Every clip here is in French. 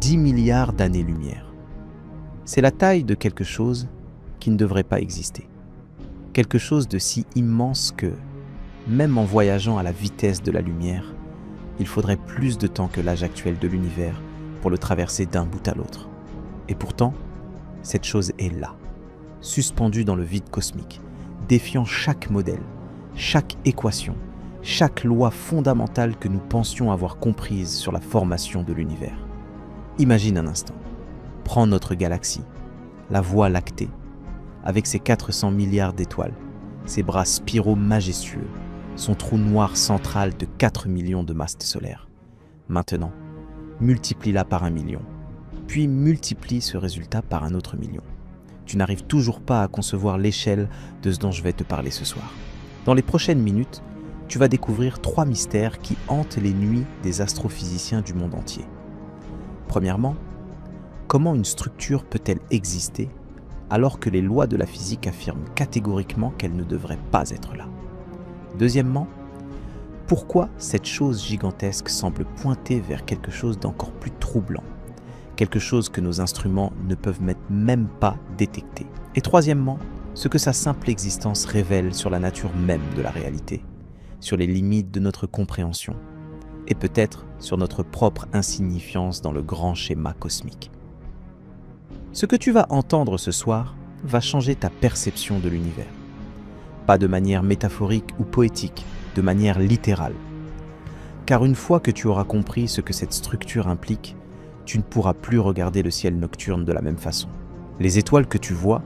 10 milliards d'années-lumière. C'est la taille de quelque chose qui ne devrait pas exister. Quelque chose de si immense que, même en voyageant à la vitesse de la lumière, il faudrait plus de temps que l'âge actuel de l'univers pour le traverser d'un bout à l'autre. Et pourtant, cette chose est là, suspendue dans le vide cosmique, défiant chaque modèle, chaque équation, chaque loi fondamentale que nous pensions avoir comprise sur la formation de l'univers. Imagine un instant, prends notre galaxie, la Voie lactée, avec ses 400 milliards d'étoiles, ses bras spiraux majestueux, son trou noir central de 4 millions de masses solaires. Maintenant, multiplie-la par 1 million, puis multiplie ce résultat par un autre million. Tu n'arrives toujours pas à concevoir l'échelle de ce dont je vais te parler ce soir. Dans les prochaines minutes, tu vas découvrir 3 mystères qui hantent les nuits des astrophysiciens du monde entier. Premièrement, comment une structure peut-elle exister alors que les lois de la physique affirment catégoriquement qu'elle ne devrait pas être là? Deuxièmement, pourquoi cette chose gigantesque semble pointer vers quelque chose d'encore plus troublant, quelque chose que nos instruments ne peuvent même pas détecter? Et troisièmement, ce que sa simple existence révèle sur la nature même de la réalité, sur les limites de notre compréhension, et peut-être sur notre propre insignifiance dans le grand schéma cosmique. Ce que tu vas entendre ce soir va changer ta perception de l'univers. Pas de manière métaphorique ou poétique, de manière littérale. Car une fois que tu auras compris ce que cette structure implique, tu ne pourras plus regarder le ciel nocturne de la même façon. Les étoiles que tu vois,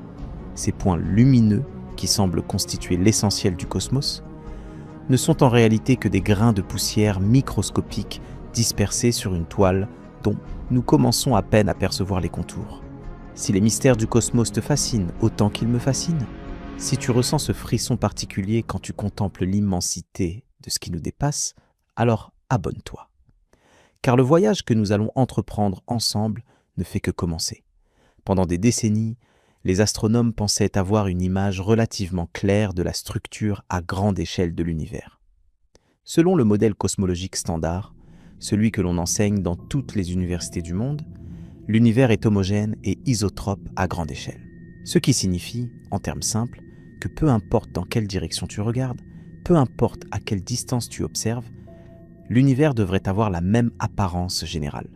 ces points lumineux qui semblent constituer l'essentiel du cosmos, ne sont en réalité que des grains de poussière microscopiques dispersés sur une toile dont nous commençons à peine à percevoir les contours. Si les mystères du cosmos te fascinent autant qu'ils me fascinent, si tu ressens ce frisson particulier quand tu contemples l'immensité de ce qui nous dépasse, alors abonne-toi. Car le voyage que nous allons entreprendre ensemble ne fait que commencer. Pendant des décennies, les astronomes pensaient avoir une image relativement claire de la structure à grande échelle de l'univers. Selon le modèle cosmologique standard, celui que l'on enseigne dans toutes les universités du monde, l'univers est homogène et isotrope à grande échelle. Ce qui signifie, en termes simples, que peu importe dans quelle direction tu regardes, peu importe à quelle distance tu observes, l'univers devrait avoir la même apparence générale.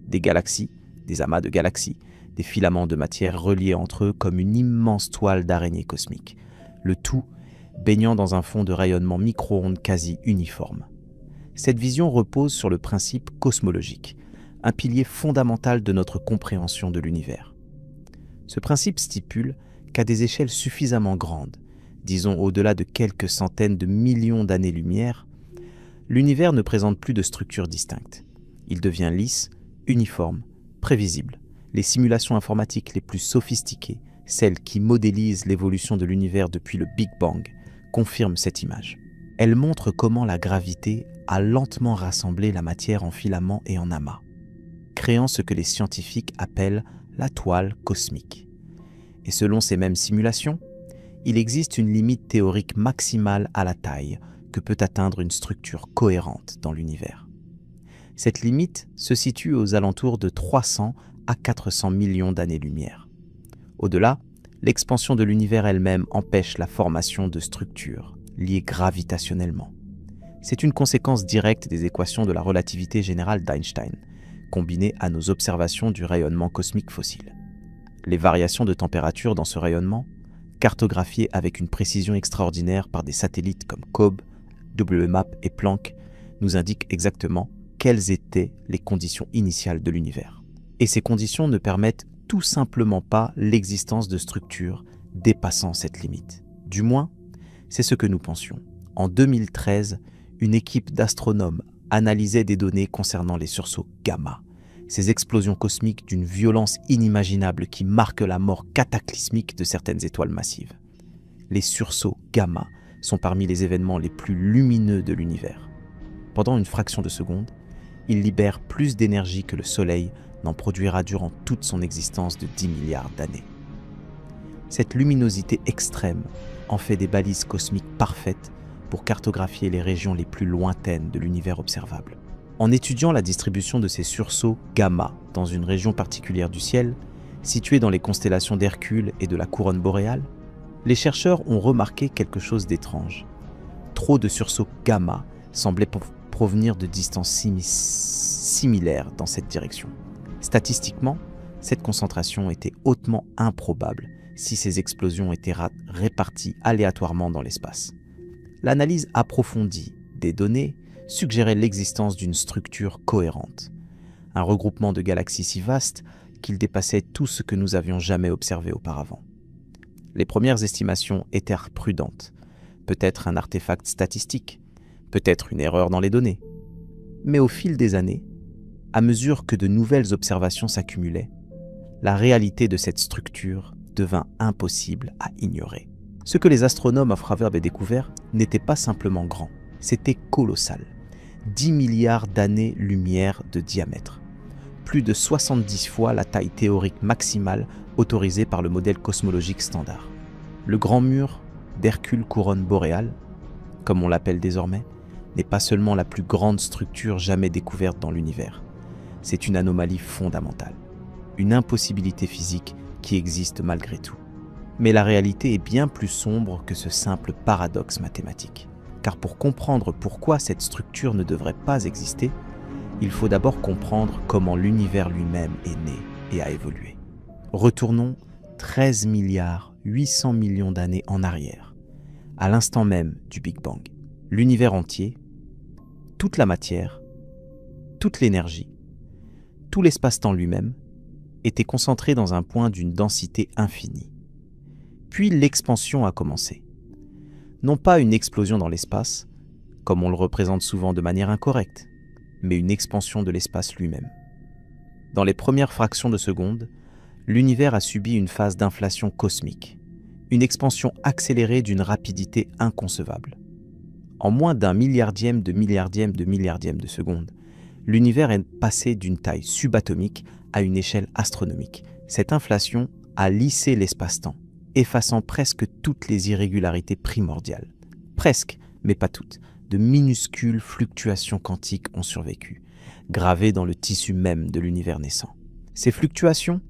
Des galaxies, des amas de galaxies, des filaments de matière reliés entre eux comme une immense toile d'araignée cosmique, le tout baignant dans un fond de rayonnement micro-ondes quasi uniforme. Cette vision repose sur le principe cosmologique, un pilier fondamental de notre compréhension de l'univers. Ce principe stipule qu'à des échelles suffisamment grandes, disons au-delà de quelques centaines de millions d'années-lumière, l'univers ne présente plus de structure distincte. Il devient lisse, uniforme, prévisible. Les simulations informatiques les plus sophistiquées, celles qui modélisent l'évolution de l'univers depuis le Big Bang, confirment cette image. Elles montrent comment la gravité a lentement rassemblé la matière en filaments et en amas, créant ce que les scientifiques appellent la toile cosmique. Et selon ces mêmes simulations, il existe une limite théorique maximale à la taille que peut atteindre une structure cohérente dans l'univers. Cette limite se situe aux alentours de 300 à 400 millions d'années-lumière. Au-delà, l'expansion de l'univers elle-même empêche la formation de structures liées gravitationnellement. C'est une conséquence directe des équations de la relativité générale d'Einstein, combinées à nos observations du rayonnement cosmique fossile. Les variations de température dans ce rayonnement, cartographiées avec une précision extraordinaire par des satellites comme COBE, WMAP et Planck, nous indiquent exactement quelles étaient les conditions initiales de l'univers. Et ces conditions ne permettent tout simplement pas l'existence de structures dépassant cette limite. Du moins, c'est ce que nous pensions. En 2013, une équipe d'astronomes analysait des données concernant les sursauts gamma, ces explosions cosmiques d'une violence inimaginable qui marquent la mort cataclysmique de certaines étoiles massives. Les sursauts gamma sont parmi les événements les plus lumineux de l'univers. Pendant une fraction de seconde, ils libèrent plus d'énergie que le Soleil n'en produira durant toute son existence de 10 milliards d'années. Cette luminosité extrême en fait des balises cosmiques parfaites pour cartographier les régions les plus lointaines de l'univers observable. En étudiant la distribution de ces sursauts gamma dans une région particulière du ciel, située dans les constellations d'Hercule et de la couronne boréale, les chercheurs ont remarqué quelque chose d'étrange. Trop de sursauts gamma semblaient provenir de distances similaires dans cette direction. Statistiquement, cette concentration était hautement improbable si ces explosions étaient réparties aléatoirement dans l'espace. L'analyse approfondie des données suggérait l'existence d'une structure cohérente, un regroupement de galaxies si vaste qu'il dépassait tout ce que nous avions jamais observé auparavant. Les premières estimations étaient prudentes, peut-être un artefact statistique, peut-être une erreur dans les données. Mais au fil des années, à mesure que de nouvelles observations s'accumulaient, la réalité de cette structure devint impossible à ignorer. Ce que les astronomes avaient découvert n'était pas simplement grand, c'était colossal. 10 milliards d'années-lumière de diamètre. Plus de 70 fois la taille théorique maximale autorisée par le modèle cosmologique standard. Le grand mur d'Hercule couronne boréale, comme on l'appelle désormais, n'est pas seulement la plus grande structure jamais découverte dans l'univers. C'est une anomalie fondamentale, une impossibilité physique qui existe malgré tout. Mais la réalité est bien plus sombre que ce simple paradoxe mathématique. Car pour comprendre pourquoi cette structure ne devrait pas exister, il faut d'abord comprendre comment l'univers lui-même est né et a évolué. Retournons 13 milliards 800 millions d'années en arrière, à l'instant même du Big Bang. L'univers entier, toute la matière, toute l'énergie, tout l'espace-temps lui-même était concentré dans un point d'une densité infinie. Puis l'expansion a commencé. Non pas une explosion dans l'espace, comme on le représente souvent de manière incorrecte, mais une expansion de l'espace lui-même. Dans les premières fractions de seconde, l'univers a subi une phase d'inflation cosmique, une expansion accélérée d'une rapidité inconcevable. En moins d'un milliardième de seconde, l'univers est passé d'une taille subatomique à une échelle astronomique. Cette inflation a lissé l'espace-temps, effaçant presque toutes les irrégularités primordiales. Presque, mais pas toutes. De minuscules fluctuations quantiques ont survécu, gravées dans le tissu même de l'univers naissant. Ces fluctuations,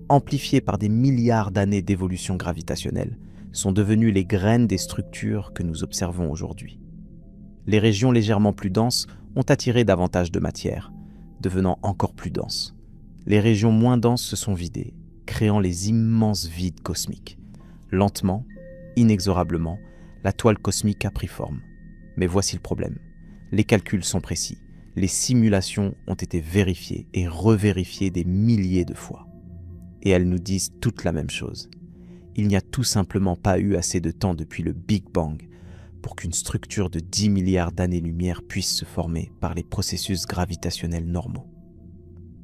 amplifiées par des milliards d'années d'évolution gravitationnelle, sont devenues les graines des structures que nous observons aujourd'hui. Les régions légèrement plus denses ont attiré davantage de matière, devenant encore plus denses. Les régions moins denses se sont vidées, créant les immenses vides cosmiques. Lentement, inexorablement, la toile cosmique a pris forme. Mais voici le problème. Les calculs sont précis. Les simulations ont été vérifiées et revérifiées des milliers de fois. Et elles nous disent toute la même chose. Il n'y a tout simplement pas eu assez de temps depuis le Big Bang pour qu'une structure de 10 milliards d'années-lumière puisse se former par les processus gravitationnels normaux.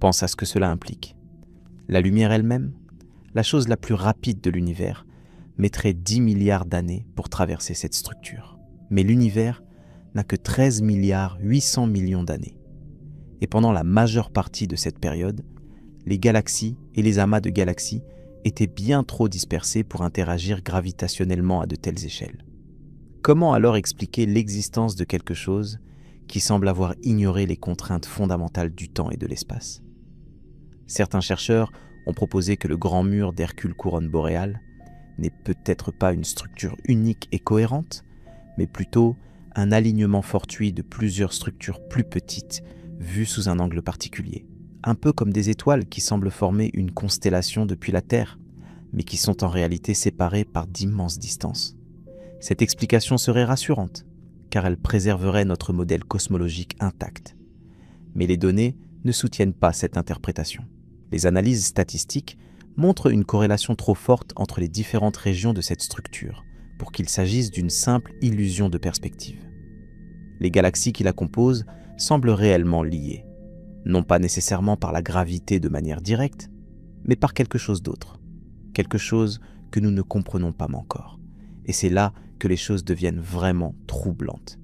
Pense à ce que cela implique. La lumière elle-même, la chose la plus rapide de l'univers, mettrait 10 milliards d'années pour traverser cette structure. Mais l'univers n'a que 13 milliards 800 millions d'années. Et pendant la majeure partie de cette période, les galaxies et les amas de galaxies étaient bien trop dispersés pour interagir gravitationnellement à de telles échelles. Comment alors expliquer l'existence de quelque chose qui semble avoir ignoré les contraintes fondamentales du temps et de l'espace? Certains chercheurs ont proposé que le grand mur d'Hercule couronne boréale n'est peut-être pas une structure unique et cohérente, mais plutôt un alignement fortuit de plusieurs structures plus petites vues sous un angle particulier. Un peu comme des étoiles qui semblent former une constellation depuis la Terre, mais qui sont en réalité séparées par d'immenses distances. Cette explication serait rassurante, car elle préserverait notre modèle cosmologique intact. Mais les données ne soutiennent pas cette interprétation. Les analyses statistiques montrent une corrélation trop forte entre les différentes régions de cette structure pour qu'il s'agisse d'une simple illusion de perspective. Les galaxies qui la composent semblent réellement liées, non pas nécessairement par la gravité de manière directe, mais par quelque chose d'autre, quelque chose que nous ne comprenons pas encore. Et c'est là que les choses deviennent vraiment troublantes,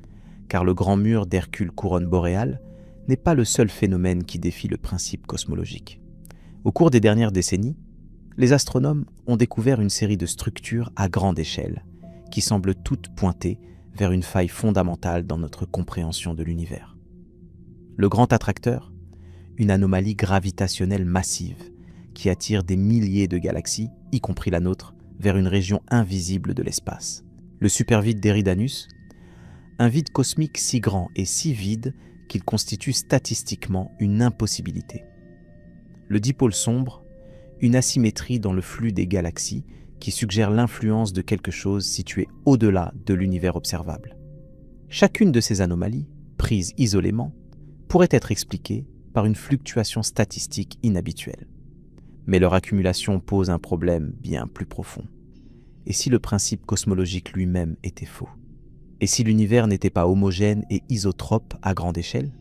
car le grand mur d'Hercule couronne boréale n'est pas le seul phénomène qui défie le principe cosmologique. Au cours des dernières décennies, les astronomes ont découvert une série de structures à grande échelle qui semblent toutes pointer vers une faille fondamentale dans notre compréhension de l'univers. Le grand attracteur, une anomalie gravitationnelle massive qui attire des milliers de galaxies, y compris la nôtre, vers une région invisible de l'espace. Le supervide d'Eridanus, un vide cosmique si grand et si vide qu'il constitue statistiquement une impossibilité. Le dipôle sombre, une asymétrie dans le flux des galaxies qui suggère l'influence de quelque chose situé au-delà de l'univers observable. Chacune de ces anomalies, prises isolément, pourrait être expliquée par une fluctuation statistique inhabituelle. Mais leur accumulation pose un problème bien plus profond. Et si le principe cosmologique lui-même était faux? Et si l'univers n'était pas homogène et isotrope à grande échelle?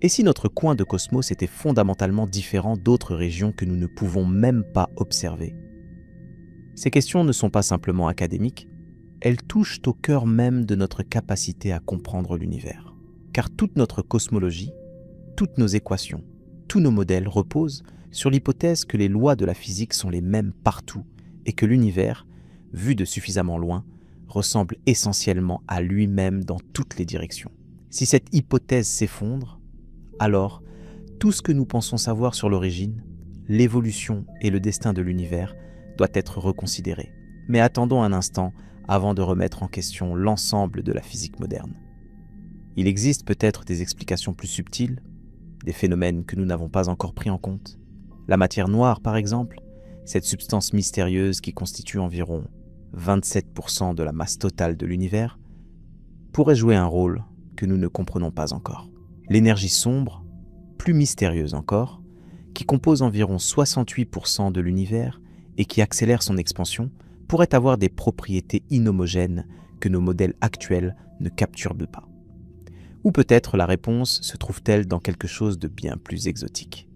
Et si notre coin de cosmos était fondamentalement différent d'autres régions que nous ne pouvons même pas observer? Ces questions ne sont pas simplement académiques, elles touchent au cœur même de notre capacité à comprendre l'univers. Car toute notre cosmologie, toutes nos équations, tous nos modèles reposent sur l'hypothèse que les lois de la physique sont les mêmes partout et que l'univers, vu de suffisamment loin, ressemble essentiellement à lui-même dans toutes les directions. Si cette hypothèse s'effondre, alors tout ce que nous pensons savoir sur l'origine, l'évolution et le destin de l'univers doit être reconsidéré. Mais attendons un instant avant de remettre en question l'ensemble de la physique moderne. Il existe peut-être des explications plus subtiles, des phénomènes que nous n'avons pas encore pris en compte. La matière noire, par exemple, cette substance mystérieuse qui constitue environ 27% de la masse totale de l'univers, pourrait jouer un rôle que nous ne comprenons pas encore. L'énergie sombre, plus mystérieuse encore, qui compose environ 68% de l'univers et qui accélère son expansion, pourrait avoir des propriétés inhomogènes que nos modèles actuels ne capturent pas. Ou peut-être la réponse se trouve-t-elle dans quelque chose de bien plus exotique.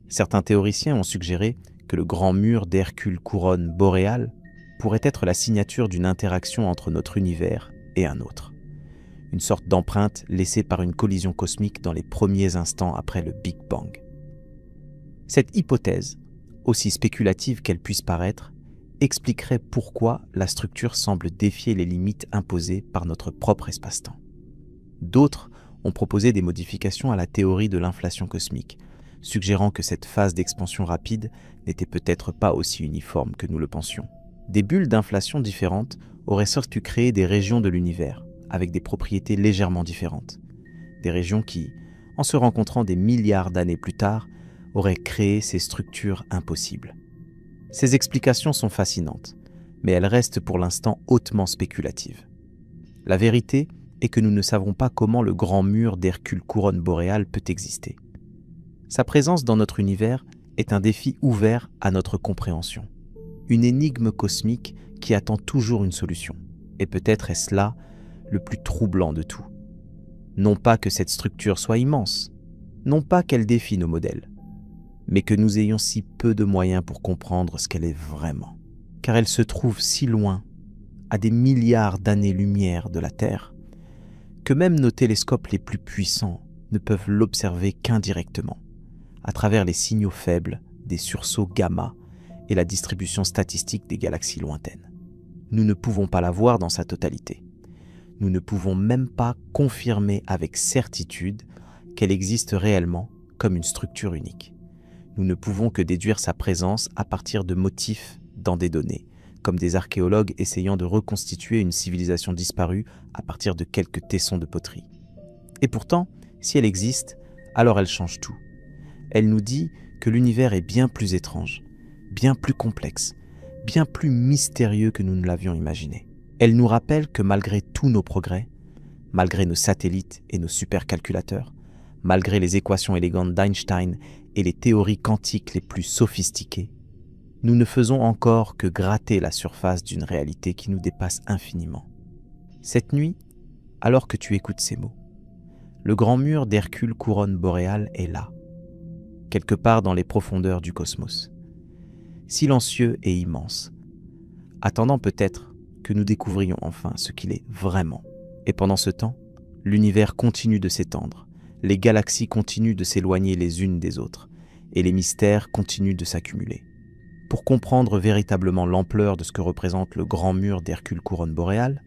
Certains théoriciens ont suggéré que le grand mur d'Hercule couronne boréale pourrait être la signature d'une interaction entre notre univers et un autre. Une sorte d'empreinte laissée par une collision cosmique dans les premiers instants après le Big Bang. Cette hypothèse, aussi spéculative qu'elle puisse paraître, expliquerait pourquoi la structure semble défier les limites imposées par notre propre espace-temps. D'autres ont proposé des modifications à la théorie de l'inflation cosmique, suggérant que cette phase d'expansion rapide n'était peut-être pas aussi uniforme que nous le pensions. Des bulles d'inflation différentes auraient certes pu créer des régions de l'univers, avec des propriétés légèrement différentes. Des régions qui, en se rencontrant des milliards d'années plus tard, auraient créé ces structures impossibles. Ces explications sont fascinantes, mais elles restent pour l'instant hautement spéculatives. La vérité est que nous ne savons pas comment le grand mur d'Hercule couronne boréale peut exister. Sa présence dans notre univers est un défi ouvert à notre compréhension. Une énigme cosmique qui attend toujours une solution. Et peut-être est-ce là le plus troublant de tout. Non pas que cette structure soit immense, non pas qu'elle défie nos modèles, mais que nous ayons si peu de moyens pour comprendre ce qu'elle est vraiment. Car elle se trouve si loin, à des milliards d'années-lumière de la Terre, que même nos télescopes les plus puissants ne peuvent l'observer qu'indirectement, à travers les signaux faibles des sursauts gamma et la distribution statistique des galaxies lointaines. Nous ne pouvons pas la voir dans sa totalité. Nous ne pouvons même pas confirmer avec certitude qu'elle existe réellement comme une structure unique. Nous ne pouvons que déduire sa présence à partir de motifs dans des données, comme des archéologues essayant de reconstituer une civilisation disparue à partir de quelques tessons de poterie. Et pourtant, si elle existe, alors elle change tout. Elle nous dit que l'univers est bien plus étrange, bien plus complexe, bien plus mystérieux que nous ne l'avions imaginé. Elle nous rappelle que malgré tous nos progrès, malgré nos satellites et nos supercalculateurs, malgré les équations élégantes d'Einstein et les théories quantiques les plus sophistiquées, nous ne faisons encore que gratter la surface d'une réalité qui nous dépasse infiniment. Cette nuit, alors que tu écoutes ces mots, le grand mur d'Hercule couronne boréale est là, quelque part dans les profondeurs du cosmos, silencieux et immense, attendant peut-être que nous découvrions enfin ce qu'il est vraiment. Et pendant ce temps, l'univers continue de s'étendre, les galaxies continuent de s'éloigner les unes des autres, et les mystères continuent de s'accumuler. Pour comprendre véritablement l'ampleur de ce que représente le grand mur d'Hercule couronne boréale,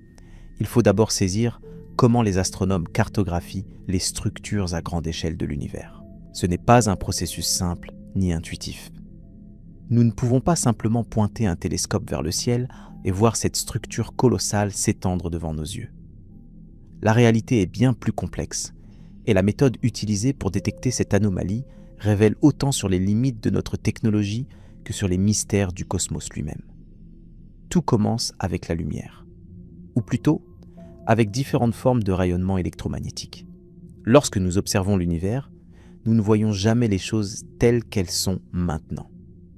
il faut d'abord saisir comment les astronomes cartographient les structures à grande échelle de l'univers. Ce n'est pas un processus simple ni intuitif. Nous ne pouvons pas simplement pointer un télescope vers le ciel et voir cette structure colossale s'étendre devant nos yeux. La réalité est bien plus complexe, et la méthode utilisée pour détecter cette anomalie révèle autant sur les limites de notre technologie que sur les mystères du cosmos lui-même. Tout commence avec la lumière, ou plutôt avec différentes formes de rayonnement électromagnétique. Lorsque nous observons l'univers, nous ne voyons jamais les choses telles qu'elles sont maintenant.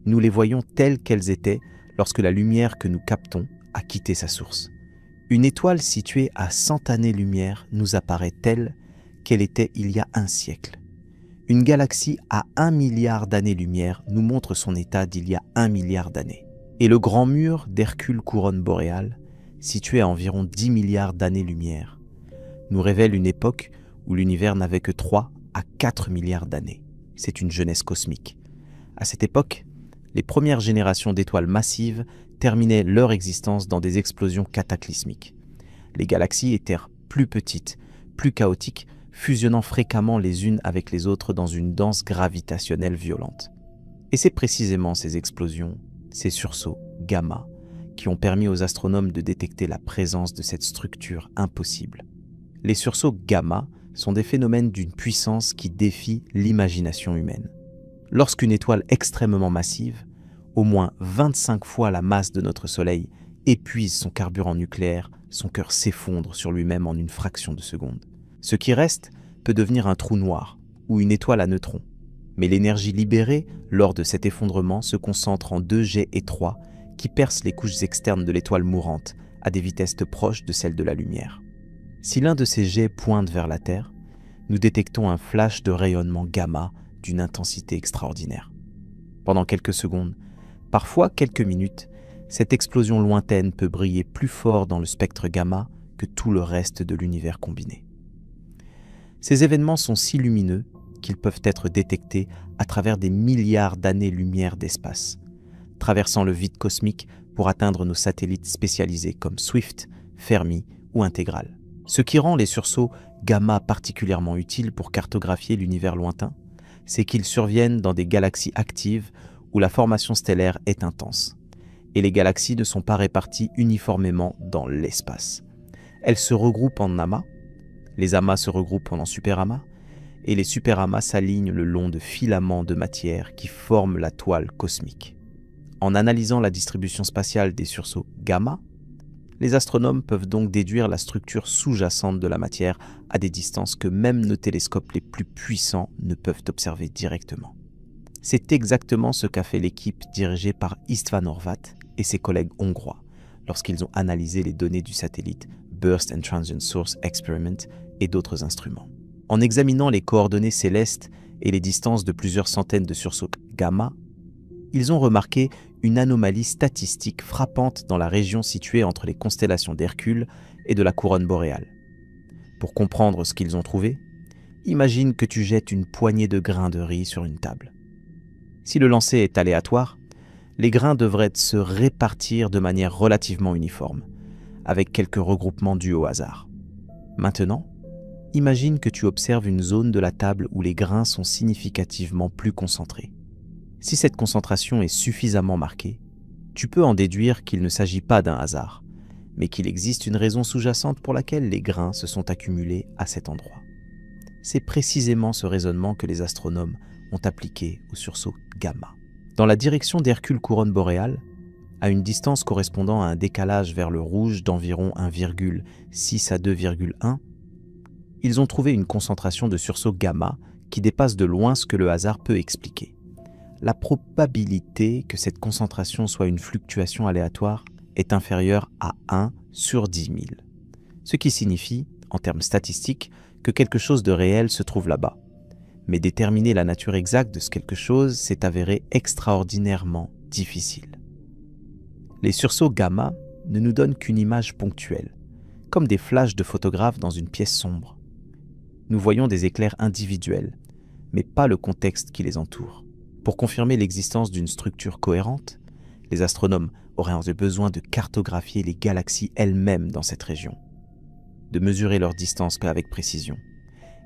Nous les voyons telles qu'elles étaient lorsque la lumière que nous captons a quitté sa source. Une étoile située à 100 années-lumière nous apparaît telle qu'elle était il y a un siècle. Une galaxie à 1 milliard d'années-lumière nous montre son état d'il y a 1 milliard d'années. Et le grand mur d'Hercule couronne boréale, situé à environ 10 milliards d'années-lumière, nous révèle une époque où l'univers n'avait que 3 à 4 milliards d'années. C'est une jeunesse cosmique. À cette époque, les premières générations d'étoiles massives terminaient leur existence dans des explosions cataclysmiques. Les galaxies étaient plus petites, plus chaotiques, fusionnant fréquemment les unes avec les autres dans une danse gravitationnelle violente. Et c'est précisément ces explosions, ces sursauts gamma, qui ont permis aux astronomes de détecter la présence de cette structure impossible. Les sursauts gamma sont des phénomènes d'une puissance qui défie l'imagination humaine. Lorsqu'une étoile extrêmement massive, au moins 25 fois la masse de notre Soleil, épuise son carburant nucléaire, son cœur s'effondre sur lui-même en une fraction de seconde. Ce qui reste peut devenir un trou noir ou une étoile à neutrons. Mais l'énergie libérée lors de cet effondrement se concentre en 2 jets étroits qui percent les couches externes de l'étoile mourante à des vitesses proches de celles de la lumière. Si l'un de ces jets pointe vers la Terre, nous détectons un flash de rayonnement gamma d'une intensité extraordinaire. Pendant quelques secondes, parfois quelques minutes, cette explosion lointaine peut briller plus fort dans le spectre gamma que tout le reste de l'univers combiné. Ces événements sont si lumineux qu'ils peuvent être détectés à travers des milliards d'années-lumière d'espace, traversant le vide cosmique pour atteindre nos satellites spécialisés comme Swift, Fermi ou Integral. Ce qui rend les sursauts gamma particulièrement utiles pour cartographier l'univers lointain, c'est qu'ils surviennent dans des galaxies actives où la formation stellaire est intense. Et les galaxies ne sont pas réparties uniformément dans l'espace. Elles se regroupent en amas, les amas se regroupent en superamas, et les superamas s'alignent le long de filaments de matière qui forment la toile cosmique. En analysant la distribution spatiale des sursauts gamma, les astronomes peuvent donc déduire la structure sous-jacente de la matière à des distances que même nos télescopes les plus puissants ne peuvent observer directement. C'est exactement ce qu'a fait l'équipe dirigée par István Horváth et ses collègues hongrois lorsqu'ils ont analysé les données du satellite Burst and Transient Source Experiment et d'autres instruments. En examinant les coordonnées célestes et les distances de plusieurs centaines de sursauts gamma, ils ont remarqué une anomalie statistique frappante dans la région située entre les constellations d'Hercule et de la couronne boréale. Pour comprendre ce qu'ils ont trouvé, imagine que tu jettes une poignée de grains de riz sur une table. Si le lancer est aléatoire, les grains devraient se répartir de manière relativement uniforme, avec quelques regroupements dus au hasard. Maintenant, imagine que tu observes une zone de la table où les grains sont significativement plus concentrés. Si cette concentration est suffisamment marquée, tu peux en déduire qu'il ne s'agit pas d'un hasard, mais qu'il existe une raison sous-jacente pour laquelle les grains se sont accumulés à cet endroit. C'est précisément ce raisonnement que les astronomes ont appliqué au sursaut gamma. Dans la direction d'Hercule couronne boréale, à une distance correspondant à un décalage vers le rouge d'environ 1,6 à 2,1, ils ont trouvé une concentration de sursaut gamma qui dépasse de loin ce que le hasard peut expliquer. La probabilité que cette concentration soit une fluctuation aléatoire est inférieure à 1 sur 10 000, ce qui signifie, en termes statistiques, que quelque chose de réel se trouve là-bas. Mais déterminer la nature exacte de ce quelque chose s'est avéré extraordinairement difficile. Les sursauts gamma ne nous donnent qu'une image ponctuelle, comme des flashs de photographes dans une pièce sombre. Nous voyons des éclairs individuels, mais pas le contexte qui les entoure. Pour confirmer l'existence d'une structure cohérente, les astronomes auraient besoin de cartographier les galaxies elles-mêmes dans cette région. de mesurer leur distance avec précision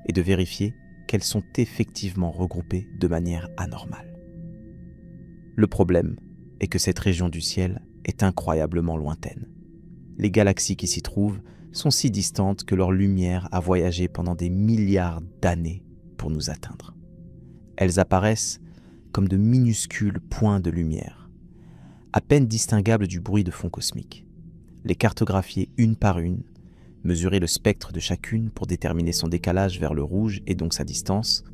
et de vérifier qu'elles sont effectivement regroupées de manière anormale. Le problème est que cette région du ciel est incroyablement lointaine. Les galaxies qui s'y trouvent sont si distantes que leur lumière a voyagé pendant des milliards d'années pour nous atteindre. Elles apparaissent comme de minuscules points de lumière, à peine distinguables du bruit de fond cosmique. Les cartographier une par une, mesurer le spectre de chacune pour déterminer son décalage vers le rouge et donc sa distance,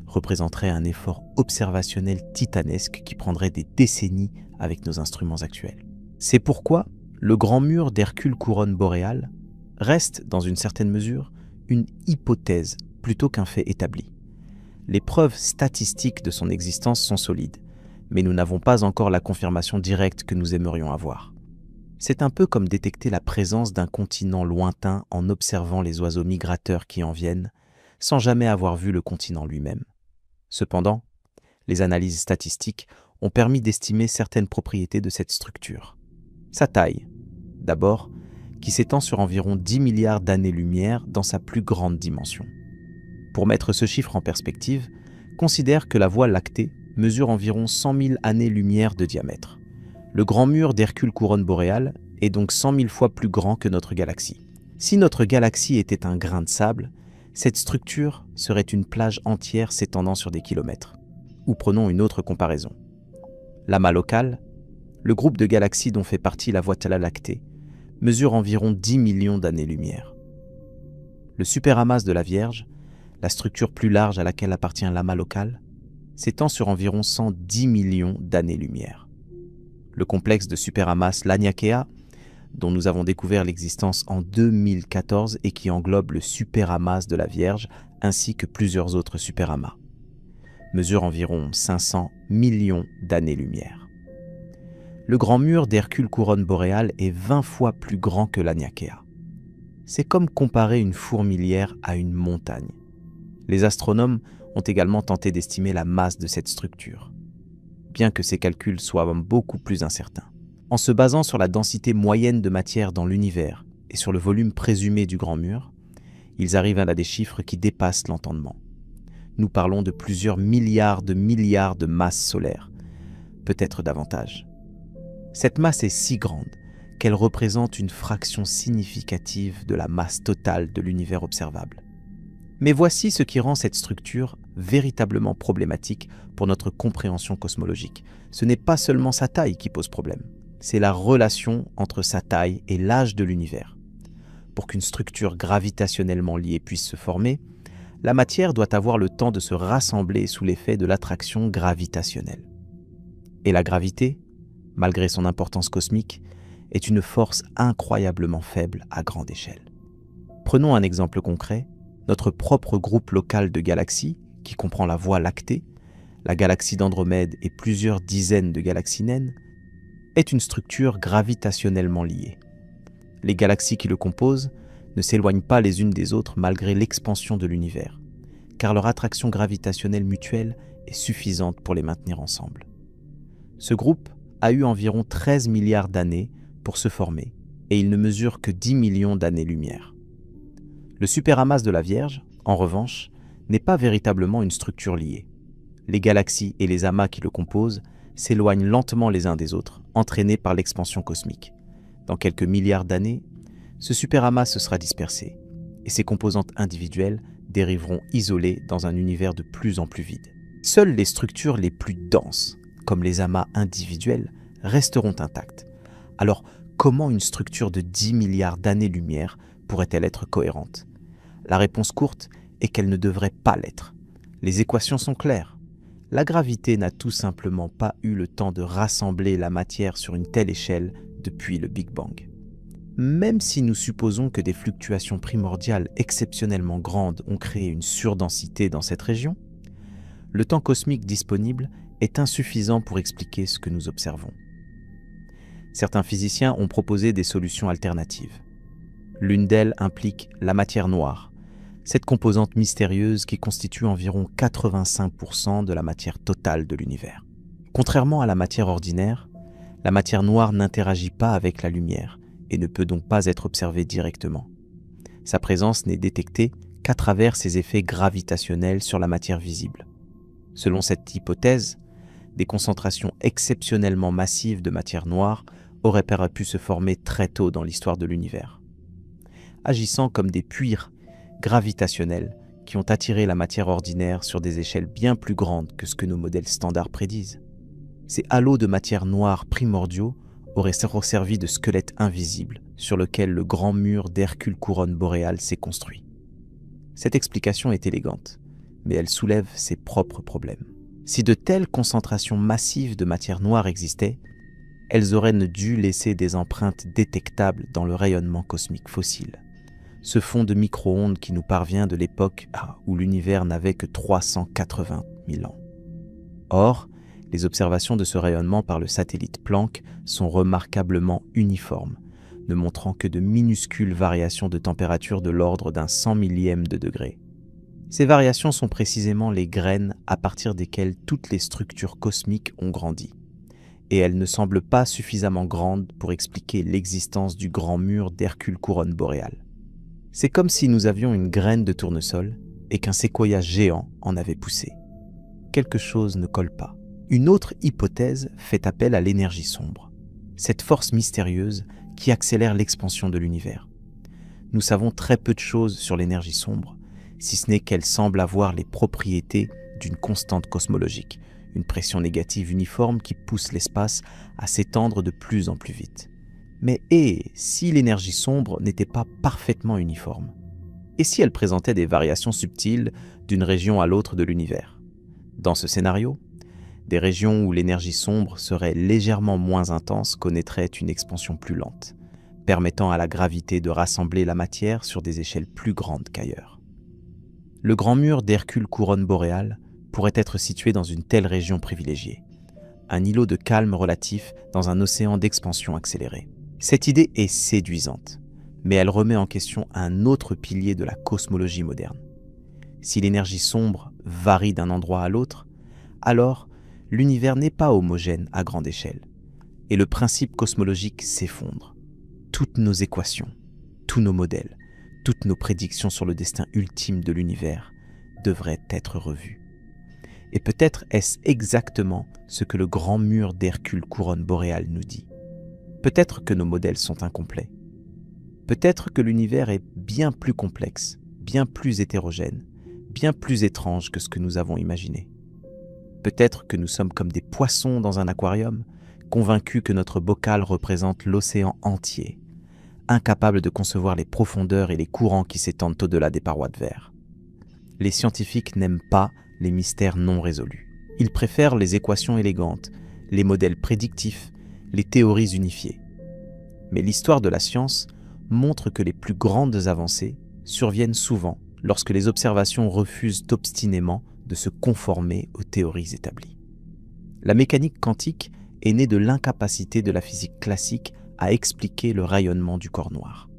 représenterait un effort observationnel titanesque qui prendrait des décennies avec nos instruments actuels. C'est pourquoi le grand mur d'Hercule couronne boréale reste, dans une certaine mesure, une hypothèse plutôt qu'un fait établi. Les preuves statistiques de son existence sont solides, mais nous n'avons pas encore la confirmation directe que nous aimerions avoir. C'est un peu comme détecter la présence d'un continent lointain en observant les oiseaux migrateurs qui en viennent, sans jamais avoir vu le continent lui-même. Cependant, les analyses statistiques ont permis d'estimer certaines propriétés de cette structure. Sa taille, d'abord, qui s'étend sur environ 10 milliards d'années-lumière dans sa plus grande dimension. Pour mettre ce chiffre en perspective, considère que la Voie lactée mesure environ 100 000 années-lumière de diamètre. Le grand mur d'Hercule couronne boréale est donc 100 000 fois plus grand que notre galaxie. Si notre galaxie était un grain de sable, cette structure serait une plage entière s'étendant sur des kilomètres. Ou prenons une autre comparaison. L'amas local, le groupe de galaxies dont fait partie la Voie lactée, mesure environ 10 millions d'années-lumière. Le superamas de la Vierge, la structure plus large à laquelle appartient l'amas local, s'étend sur environ 110 millions d'années-lumière. Le complexe de superamas Laniakea, dont nous avons découvert l'existence en 2014 et qui englobe le superamas de la Vierge ainsi que plusieurs autres superamas, mesure environ 500 millions d'années-lumière. Le grand mur d'Hercule couronne boréale est 20 fois plus grand que Laniakea. C'est comme comparer une fourmilière à une montagne. Les astronomes ont également tenté d'estimer la masse de cette structure, bien que ces calculs soient beaucoup plus incertains. En se basant sur la densité moyenne de matière dans l'univers et sur le volume présumé du grand mur, ils arrivent à des chiffres qui dépassent l'entendement. Nous parlons de plusieurs milliards de masses solaires, peut-être davantage. Cette masse est si grande qu'elle représente une fraction significative de la masse totale de l'univers observable. Mais voici ce qui rend cette structure véritablement problématique pour notre compréhension cosmologique. Ce n'est pas seulement sa taille qui pose problème, c'est la relation entre sa taille et l'âge de l'univers. Pour qu'une structure gravitationnellement liée puisse se former, la matière doit avoir le temps de se rassembler sous l'effet de l'attraction gravitationnelle. Et la gravité, malgré son importance cosmique, est une force incroyablement faible à grande échelle. Prenons un exemple concret. Notre propre groupe local de galaxies, qui comprend la Voie lactée, la galaxie d'Andromède et plusieurs dizaines de galaxies naines, est une structure gravitationnellement liée. Les galaxies qui le composent ne s'éloignent pas les unes des autres malgré l'expansion de l'univers, car leur attraction gravitationnelle mutuelle est suffisante pour les maintenir ensemble. Ce groupe a eu environ 13 milliards d'années pour se former, et il ne mesure que 10 millions d'années-lumière. Le superamas de la Vierge, en revanche, n'est pas véritablement une structure liée. Les galaxies et les amas qui le composent s'éloignent lentement les uns des autres, entraînés par l'expansion cosmique. Dans quelques milliards d'années, ce superamas se sera dispersé, et ses composantes individuelles dériveront isolées dans un univers de plus en plus vide. Seules les structures les plus denses, comme les amas individuels, resteront intactes. Alors, comment une structure de 10 milliards d'années-lumière pourrait-elle être cohérente? La réponse courte est qu'elle ne devrait pas l'être. Les équations sont claires. La gravité n'a tout simplement pas eu le temps de rassembler la matière sur une telle échelle depuis le Big Bang. Même si nous supposons que des fluctuations primordiales exceptionnellement grandes ont créé une surdensité dans cette région, le temps cosmique disponible est insuffisant pour expliquer ce que nous observons. Certains physiciens ont proposé des solutions alternatives. L'une d'elles implique la matière noire, cette composante mystérieuse qui constitue environ 85% de la matière totale de l'univers. Contrairement à la matière ordinaire, la matière noire n'interagit pas avec la lumière et ne peut donc pas être observée directement. Sa présence n'est détectée qu'à travers ses effets gravitationnels sur la matière visible. Selon cette hypothèse, des concentrations exceptionnellement massives de matière noire auraient pu se former très tôt dans l'histoire de l'univers, agissant comme des puits gravitationnels qui ont attiré la matière ordinaire sur des échelles bien plus grandes que ce que nos modèles standards prédisent. Ces halos de matière noire primordiaux auraient servi de squelette invisible sur lequel le grand mur d'Hercule Couronne boréale s'est construit. Cette explication est élégante, mais elle soulève ses propres problèmes. Si de telles concentrations massives de matière noire existaient, elles auraient dû laisser des empreintes détectables dans le rayonnement cosmique fossile, ce fond de micro-ondes qui nous parvient de l'époque où l'univers n'avait que 380 000 ans. Or, les observations de ce rayonnement par le satellite Planck sont remarquablement uniformes, ne montrant que de minuscules variations de température de l'ordre d'un 100 millième de degré. Ces variations sont précisément les graines à partir desquelles toutes les structures cosmiques ont grandi, et elles ne semblent pas suffisamment grandes pour expliquer l'existence du grand mur d'Hercule Couronne boréale. C'est comme si nous avions une graine de tournesol et qu'un séquoia géant en avait poussé. Quelque chose ne colle pas. Une autre hypothèse fait appel à l'énergie sombre, cette force mystérieuse qui accélère l'expansion de l'univers. Nous savons très peu de choses sur l'énergie sombre, si ce n'est qu'elle semble avoir les propriétés d'une constante cosmologique, une pression négative uniforme qui pousse l'espace à s'étendre de plus en plus vite. Mais si l'énergie sombre n'était pas parfaitement uniforme? Et si elle présentait des variations subtiles d'une région à l'autre de l'univers? Dans ce scénario, des régions où l'énergie sombre serait légèrement moins intense connaîtraient une expansion plus lente, permettant à la gravité de rassembler la matière sur des échelles plus grandes qu'ailleurs. Le grand mur d'Hercule Couronne boréale pourrait être situé dans une telle région privilégiée, un îlot de calme relatif dans un océan d'expansion accélérée. Cette idée est séduisante, mais elle remet en question un autre pilier de la cosmologie moderne. Si l'énergie sombre varie d'un endroit à l'autre, alors l'univers n'est pas homogène à grande échelle, et le principe cosmologique s'effondre. Toutes nos équations, tous nos modèles, toutes nos prédictions sur le destin ultime de l'univers devraient être revues. Et peut-être est-ce exactement ce que le grand mur d'Hercule Couronne boréale nous dit. Peut-être que nos modèles sont incomplets. Peut-être que l'univers est bien plus complexe, bien plus hétérogène, bien plus étrange que ce que nous avons imaginé. Peut-être que nous sommes comme des poissons dans un aquarium, convaincus que notre bocal représente l'océan entier, incapables de concevoir les profondeurs et les courants qui s'étendent au-delà des parois de verre. Les scientifiques n'aiment pas les mystères non résolus. Ils préfèrent les équations élégantes, les modèles prédictifs, les théories unifiées. Mais l'histoire de la science montre que les plus grandes avancées surviennent souvent lorsque les observations refusent obstinément de se conformer aux théories établies. La mécanique quantique est née de l'incapacité de la physique classique à expliquer le rayonnement du corps noir.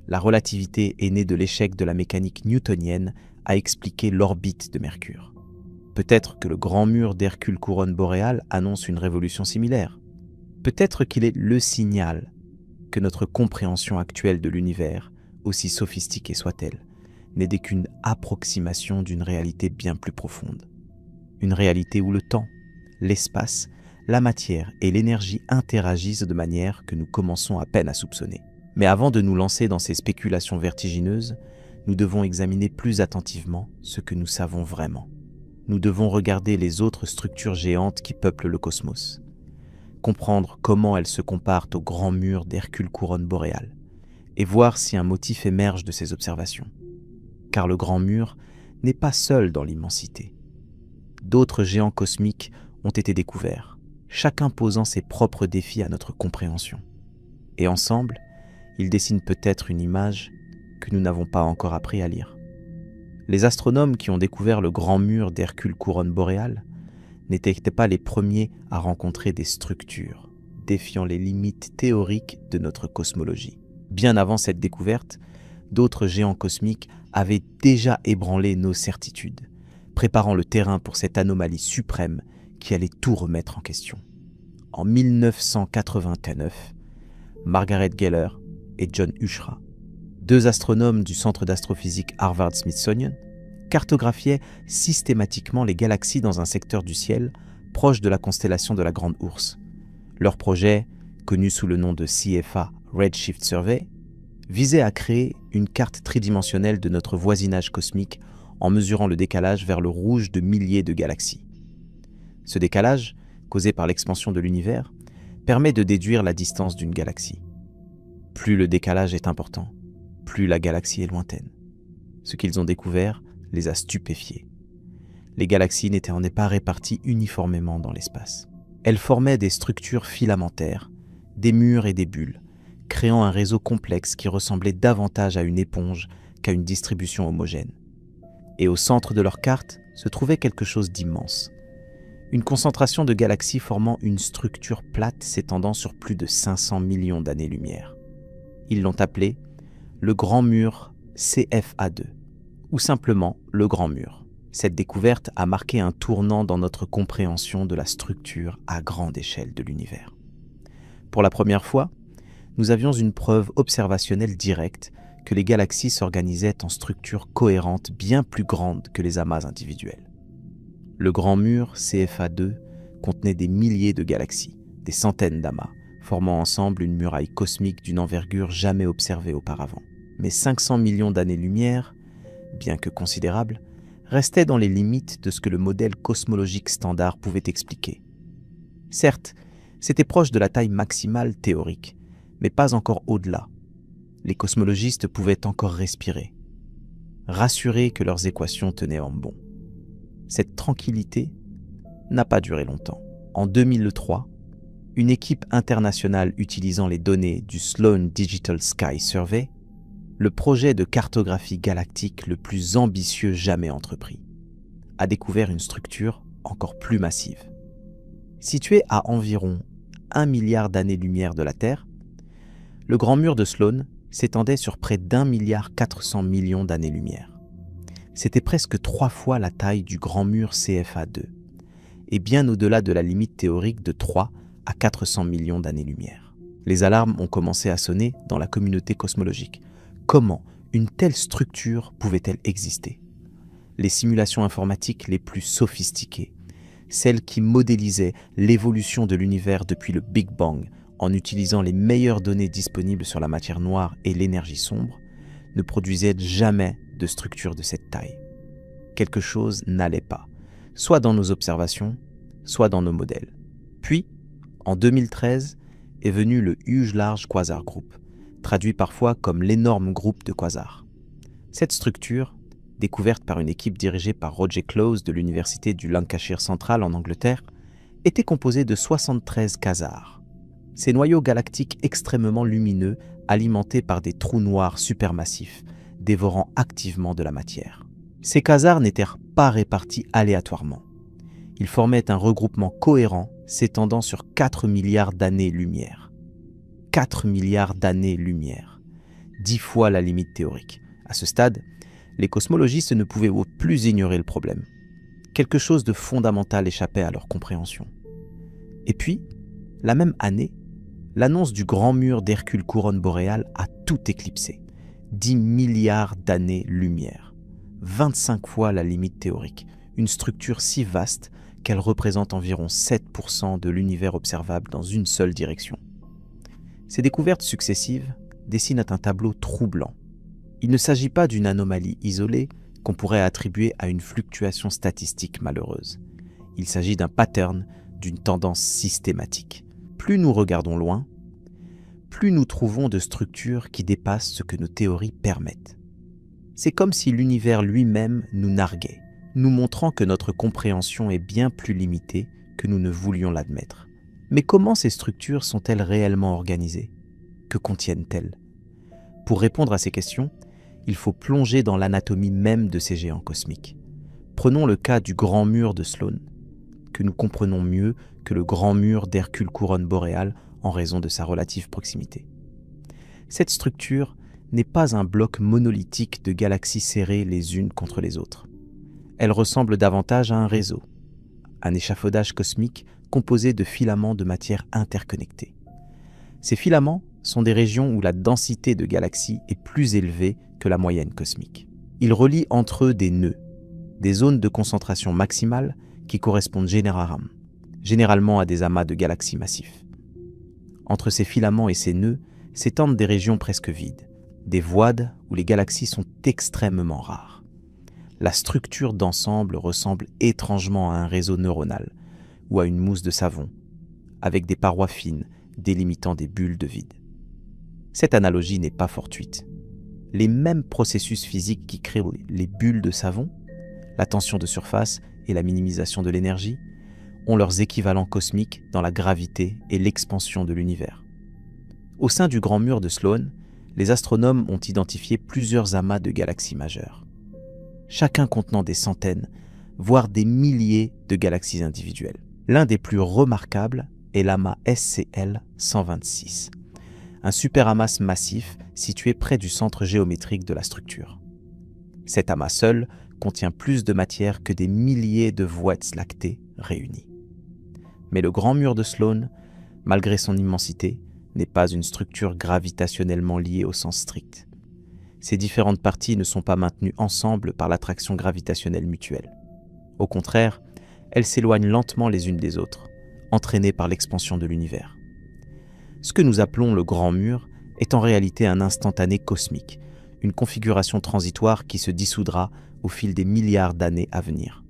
La relativité est née de l'échec de la mécanique newtonienne à expliquer l'orbite de Mercure. Peut-être que le grand mur d'Hercule Couronne boréale annonce une révolution similaire. Peut-être qu'il est le signal que notre compréhension actuelle de l'univers, aussi sophistiquée soit-elle, n'est qu'une approximation d'une réalité bien plus profonde. Une réalité où le temps, l'espace, la matière et l'énergie interagissent de manière que nous commençons à peine à soupçonner. Mais avant de nous lancer dans ces spéculations vertigineuses, nous devons examiner plus attentivement ce que nous savons vraiment. Nous devons regarder les autres structures géantes qui peuplent le cosmos, comprendre comment elles se comparent au grand mur d'Hercule Couronne boréale, et voir si un motif émerge de ces observations. Car le grand mur n'est pas seul dans l'immensité. D'autres géants cosmiques ont été découverts, chacun posant ses propres défis à notre compréhension. Et ensemble, ils dessinent peut-être une image que nous n'avons pas encore appris à lire. Les astronomes qui ont découvert le grand mur d'Hercule Couronne boréale n'étaient pas les premiers à rencontrer des structures défiant les limites théoriques de notre cosmologie. Bien avant cette découverte, d'autres géants cosmiques avaient déjà ébranlé nos certitudes, préparant le terrain pour cette anomalie suprême qui allait tout remettre en question. En 1989, Margaret Geller et John Huchra, 2 astronomes du centre d'astrophysique Harvard-Smithsonian cartographiaient systématiquement les galaxies dans un secteur du ciel proche de la constellation de la Grande Ourse. Leur projet, connu sous le nom de CFA Redshift Survey, visait à créer une carte tridimensionnelle de notre voisinage cosmique en mesurant le décalage vers le rouge de milliers de galaxies. Ce décalage, causé par l'expansion de l'univers, permet de déduire la distance d'une galaxie. Plus le décalage est important, plus la galaxie est lointaine. Ce qu'ils ont découvert les a stupéfiés. Les galaxies n'étaient en effet pas réparties uniformément dans l'espace. Elles formaient des structures filamentaires, des murs et des bulles, créant un réseau complexe qui ressemblait davantage à une éponge qu'à une distribution homogène. Et au centre de leur carte se trouvait quelque chose d'immense. Une concentration de galaxies formant une structure plate s'étendant sur plus de 500 millions d'années-lumière. Ils l'ont appelé le Grand Mur CFA2, ou simplement le Grand Mur. Cette découverte a marqué un tournant dans notre compréhension de la structure à grande échelle de l'univers. Pour la première fois, nous avions une preuve observationnelle directe que les galaxies s'organisaient en structures cohérentes bien plus grandes que les amas individuels. Le Grand Mur CFA2 contenait des milliers de galaxies, des centaines d'amas, formant ensemble une muraille cosmique d'une envergure jamais observée auparavant. Mais 500 millions d'années-lumière, bien que considérables, restaient dans les limites de ce que le modèle cosmologique standard pouvait expliquer. Certes, c'était proche de la taille maximale théorique, mais pas encore au-delà. Les cosmologistes pouvaient encore respirer, rassurés que leurs équations tenaient en bon. Cette tranquillité n'a pas duré longtemps. En 2003, une équipe internationale utilisant les données du Sloan Digital Sky Survey, le projet de cartographie galactique le plus ambitieux jamais entrepris, a découvert une structure encore plus massive. Située à environ 1 milliard d'années-lumière de la Terre, le Grand Mur de Sloan s'étendait sur près d'1,4 milliard d'années-lumière. C'était presque 3 fois la taille du Grand Mur CFA2, et bien au-delà de la limite théorique de 3 à 400 millions d'années-lumière. Les alarmes ont commencé à sonner dans la communauté cosmologique. Comment une telle structure pouvait-elle exister ? Les simulations informatiques les plus sophistiquées, celles qui modélisaient l'évolution de l'univers depuis le Big Bang en utilisant les meilleures données disponibles sur la matière noire et l'énergie sombre, ne produisaient jamais de structure de cette taille. Quelque chose n'allait pas, soit dans nos observations, soit dans nos modèles. Puis, en 2013, est venu le Huge Large Quasar Group, traduit parfois comme l'énorme groupe de quasars. Cette structure, découverte par une équipe dirigée par Roger Close de l'université du Lancashire Central en Angleterre, était composée de 73 quasars. Ces noyaux galactiques extrêmement lumineux alimentés par des trous noirs supermassifs, dévorant activement de la matière. Ces quasars n'étaient pas répartis aléatoirement. Ils formaient un regroupement cohérent s'étendant sur 4 milliards d'années-lumière. 4 milliards d'années-lumière, 10 fois la limite théorique. À ce stade, les cosmologistes ne pouvaient plus ignorer le problème. Quelque chose de fondamental échappait à leur compréhension. Et puis, la même année, l'annonce du Grand Mur d'Hercule Couronne boréale a tout éclipsé. 10 milliards d'années-lumière, 25 fois la limite théorique, une structure si vaste qu'elle représente environ 7% de l'univers observable dans une seule direction. Ces découvertes successives dessinent un tableau troublant. Il ne s'agit pas d'une anomalie isolée qu'on pourrait attribuer à une fluctuation statistique malheureuse. Il s'agit d'un pattern, d'une tendance systématique. Plus nous regardons loin, plus nous trouvons de structures qui dépassent ce que nos théories permettent. C'est comme si l'univers lui-même nous narguait, nous montrant que notre compréhension est bien plus limitée que nous ne voulions l'admettre. Mais comment ces structures sont-elles réellement organisées ? Que contiennent-elles ? Pour répondre à ces questions, il faut plonger dans l'anatomie même de ces géants cosmiques. Prenons le cas du Grand Mur de Sloan, que nous comprenons mieux que le Grand Mur d'Hercule Couronne boréale en raison de sa relative proximité. Cette structure n'est pas un bloc monolithique de galaxies serrées les unes contre les autres. Elle ressemble davantage à un réseau, un échafaudage cosmique composé de filaments de matière interconnectés. Ces filaments sont des régions où la densité de galaxies est plus élevée que la moyenne cosmique. Ils relient entre eux des nœuds, des zones de concentration maximale qui correspondent généralement à des amas de galaxies massifs. Entre ces filaments et ces nœuds s'étendent des régions presque vides, des voides où les galaxies sont extrêmement rares. La structure d'ensemble ressemble étrangement à un réseau neuronal ou à une mousse de savon, avec des parois fines délimitant des bulles de vide. Cette analogie n'est pas fortuite. Les mêmes processus physiques qui créent les bulles de savon, la tension de surface et la minimisation de l'énergie, ont leurs équivalents cosmiques dans la gravité et l'expansion de l'univers. Au sein du grand mur de Sloan, les astronomes ont identifié plusieurs amas de galaxies majeures, chacun contenant des centaines, voire des milliers de galaxies individuelles. L'un des plus remarquables est l'amas SCL 126, un superamas massif situé près du centre géométrique de la structure. Cet amas seul contient plus de matière que des milliers de Voids lactées réunies. Mais le grand mur de Sloan, malgré son immensité, n'est pas une structure gravitationnellement liée au sens strict. Ces différentes parties ne sont pas maintenues ensemble par l'attraction gravitationnelle mutuelle. Au contraire, elles s'éloignent lentement les unes des autres, entraînées par l'expansion de l'univers. Ce que nous appelons le grand mur est en réalité un instantané cosmique, une configuration transitoire qui se dissoudra au fil des milliards d'années à venir.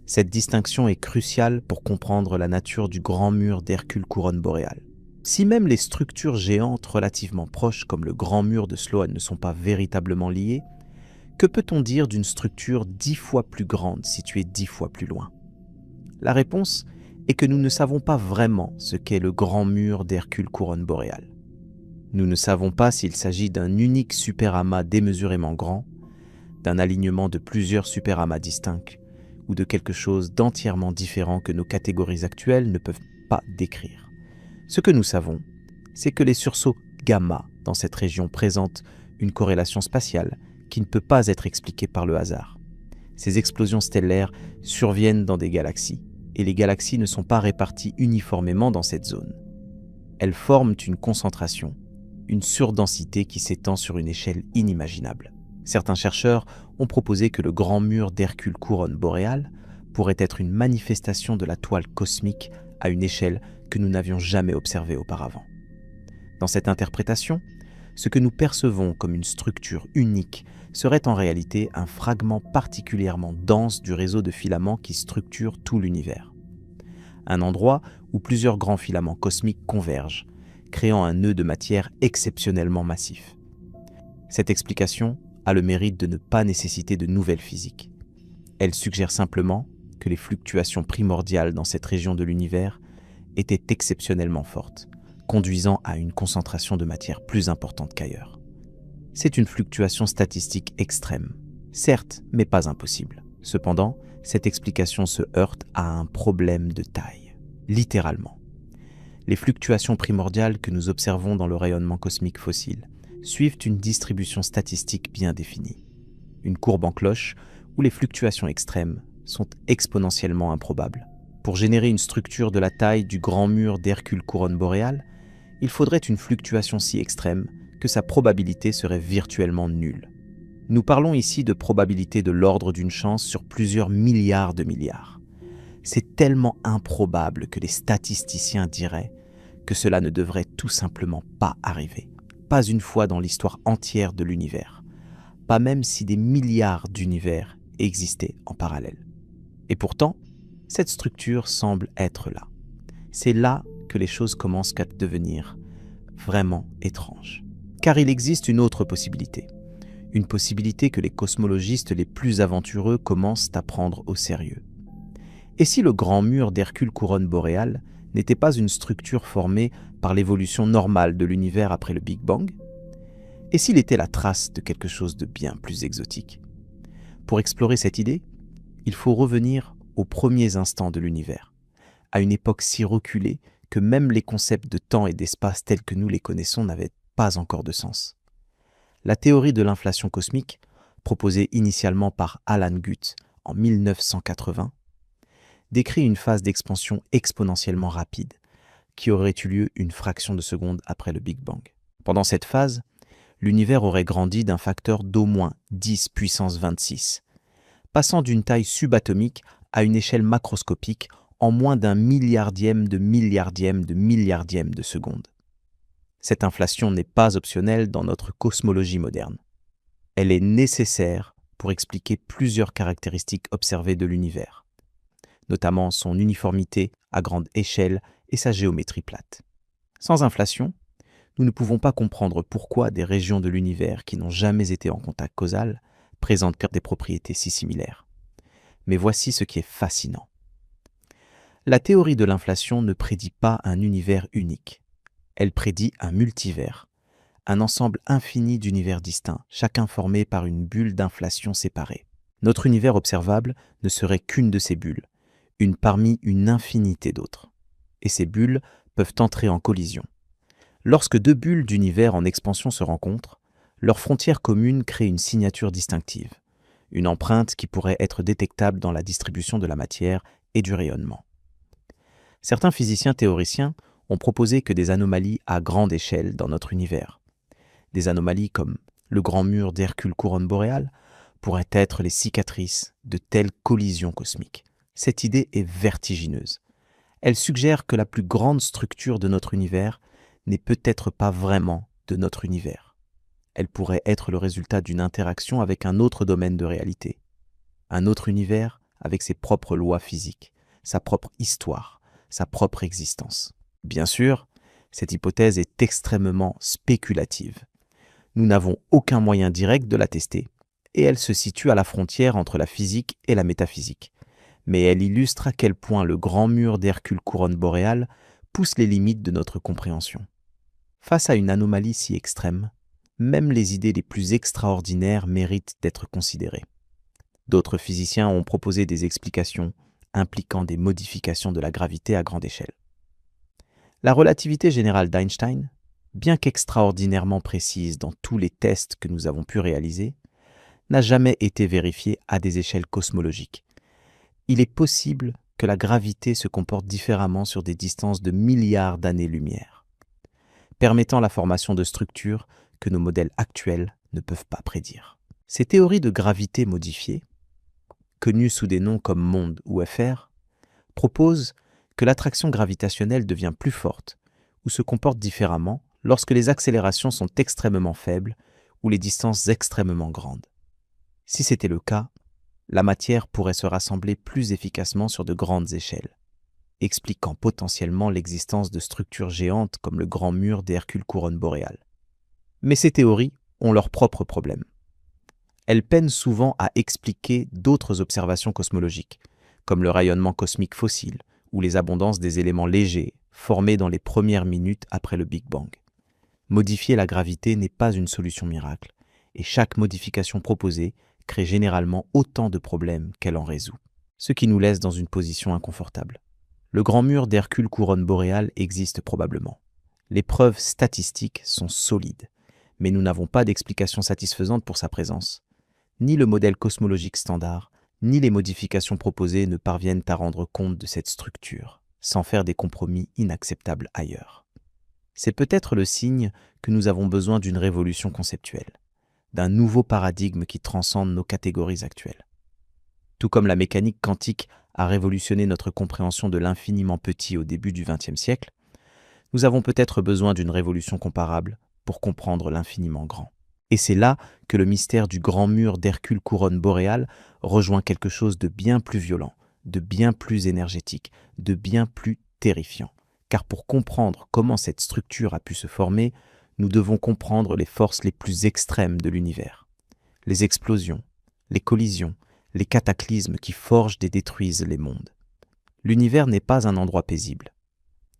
Cette distinction est cruciale pour comprendre la nature du grand mur d'Hercule Couronne boréale. Si même les structures géantes relativement proches comme le grand mur de Sloan ne sont pas véritablement liées, que peut-on dire d'une structure 10 fois plus grande située 10 fois plus loin? La réponse est que nous ne savons pas vraiment ce qu'est le grand mur d'Hercule Couronne boréale. Nous ne savons pas s'il s'agit d'un unique superamas démesurément grand, d'un alignement de plusieurs superamas distincts, ou de quelque chose d'entièrement différent que nos catégories actuelles ne peuvent pas décrire. Ce que nous savons, c'est que les sursauts gamma dans cette région présentent une corrélation spatiale qui ne peut pas être expliquée par le hasard. Ces explosions stellaires surviennent dans des galaxies, et les galaxies ne sont pas réparties uniformément dans cette zone. Elles forment une concentration, une surdensité qui s'étend sur une échelle inimaginable. Certains chercheurs ont proposé que le grand mur d'Hercule Couronne boréale pourrait être une manifestation de la toile cosmique à une échelle que nous n'avions jamais observée auparavant. Dans cette interprétation, ce que nous percevons comme une structure unique serait en réalité un fragment particulièrement dense du réseau de filaments qui structure tout l'univers. Un endroit où plusieurs grands filaments cosmiques convergent, créant un nœud de matière exceptionnellement massif. Cette explication a le mérite de ne pas nécessiter de nouvelles physiques. Elle suggère simplement que les fluctuations primordiales dans cette région de l'univers étaient exceptionnellement fortes, conduisant à une concentration de matière plus importante qu'ailleurs. C'est une fluctuation statistique extrême, certes, mais pas impossible. Cependant, cette explication se heurte à un problème de taille, littéralement. Les fluctuations primordiales que nous observons dans le rayonnement cosmique fossile suivent une distribution statistique bien définie, une courbe en cloche où les fluctuations extrêmes sont exponentiellement improbables. Pour générer une structure de la taille du grand mur d'Hercule Couronne boréale, il faudrait une fluctuation si extrême que sa probabilité serait virtuellement nulle. Nous parlons ici de probabilité de l'ordre d'une chance sur plusieurs milliards de milliards. C'est tellement improbable que les statisticiens diraient que cela ne devrait tout simplement pas arriver. Pas une fois dans l'histoire entière de l'univers, pas même si des milliards d'univers existaient en parallèle. Et pourtant, cette structure semble être là. C'est là que les choses commencent à devenir vraiment étranges. Car il existe une autre possibilité. Une possibilité que les cosmologistes les plus aventureux commencent à prendre au sérieux. Et si le grand mur d'Hercule Couronne boréale n'était pas une structure formée par l'évolution normale de l'univers après le Big Bang? Et s'il était la trace de quelque chose de bien plus exotique? Pour explorer cette idée, il faut revenir aux premiers instants de l'univers, à une époque si reculée que même les concepts de temps et d'espace tels que nous les connaissons n'avaient pas encore de sens. La théorie de l'inflation cosmique, proposée initialement par Alan Guth en 1980, décrit une phase d'expansion exponentiellement rapide, qui aurait eu lieu une fraction de seconde après le Big Bang. Pendant cette phase, l'univers aurait grandi d'un facteur d'au moins 10 puissance 26, passant d'une taille subatomique à une échelle macroscopique en moins d'un milliardième de milliardième de milliardième de seconde. Cette inflation n'est pas optionnelle dans notre cosmologie moderne. Elle est nécessaire pour expliquer plusieurs caractéristiques observées de l'univers, notamment son uniformité à grande échelle et sa géométrie plate. Sans inflation, nous ne pouvons pas comprendre pourquoi des régions de l'univers qui n'ont jamais été en contact causal présentent des propriétés si similaires. Mais voici ce qui est fascinant. La théorie de l'inflation ne prédit pas un univers unique. Elle prédit un multivers, un ensemble infini d'univers distincts, chacun formé par une bulle d'inflation séparée. Notre univers observable ne serait qu'une de ces bulles, une parmi une infinité d'autres. Et ces bulles peuvent entrer en collision. Lorsque deux bulles d'univers en expansion se rencontrent, leur frontière commune crée une signature distinctive, une empreinte qui pourrait être détectable dans la distribution de la matière et du rayonnement. Certains physiciens théoriciens ont proposé que des anomalies à grande échelle dans notre univers, des anomalies comme le grand mur d'Hercule couronne boréale, pourraient être les cicatrices de telles collisions cosmiques. Cette idée est vertigineuse. Elle suggère que la plus grande structure de notre univers n'est peut-être pas vraiment de notre univers. Elle pourrait être le résultat d'une interaction avec un autre domaine de réalité, un autre univers avec ses propres lois physiques, sa propre histoire, sa propre existence. Bien sûr, cette hypothèse est extrêmement spéculative. Nous n'avons aucun moyen direct de la tester, et elle se situe à la frontière entre la physique et la métaphysique. Mais elle illustre à quel point le grand mur d'Hercule couronne boréale pousse les limites de notre compréhension. Face à une anomalie si extrême, même les idées les plus extraordinaires méritent d'être considérées. D'autres physiciens ont proposé des explications impliquant des modifications de la gravité à grande échelle. La relativité générale d'Einstein, bien qu'extraordinairement précise dans tous les tests que nous avons pu réaliser, n'a jamais été vérifiée à des échelles cosmologiques. Il est possible que la gravité se comporte différemment sur des distances de milliards d'années-lumière, permettant la formation de structures que nos modèles actuels ne peuvent pas prédire. Ces théories de gravité modifiée, connues sous des noms comme monde ou FR, proposent que l'attraction gravitationnelle devient plus forte ou se comporte différemment lorsque les accélérations sont extrêmement faibles ou les distances extrêmement grandes. Si c'était le cas, la matière pourrait se rassembler plus efficacement sur de grandes échelles, expliquant potentiellement l'existence de structures géantes comme le grand mur d'Hercule couronne boréale. Mais ces théories ont leurs propres problèmes. Elles peinent souvent à expliquer d'autres observations cosmologiques, comme le rayonnement cosmique fossile ou les abondances des éléments légers formés dans les premières minutes après le Big Bang. Modifier la gravité n'est pas une solution miracle, et chaque modification proposée crée généralement autant de problèmes qu'elle en résout, ce qui nous laisse dans une position inconfortable. Le grand mur d'Hercule couronne boréale existe probablement. Les preuves statistiques sont solides, mais nous n'avons pas d'explication satisfaisante pour sa présence. Ni le modèle cosmologique standard, ni les modifications proposées ne parviennent à rendre compte de cette structure, sans faire des compromis inacceptables ailleurs. C'est peut-être le signe que nous avons besoin d'une révolution conceptuelle, d'un nouveau paradigme qui transcende nos catégories actuelles. Tout comme la mécanique quantique a révolutionné notre compréhension de l'infiniment petit au début du XXe siècle, nous avons peut-être besoin d'une révolution comparable pour comprendre l'infiniment grand. Et c'est là que le mystère du grand mur d'Hercule couronne boréale rejoint quelque chose de bien plus violent, de bien plus énergétique, de bien plus terrifiant. Car pour comprendre comment cette structure a pu se former, nous devons comprendre les forces les plus extrêmes de l'univers. Les explosions, les collisions, les cataclysmes qui forgent et détruisent les mondes. L'univers n'est pas un endroit paisible.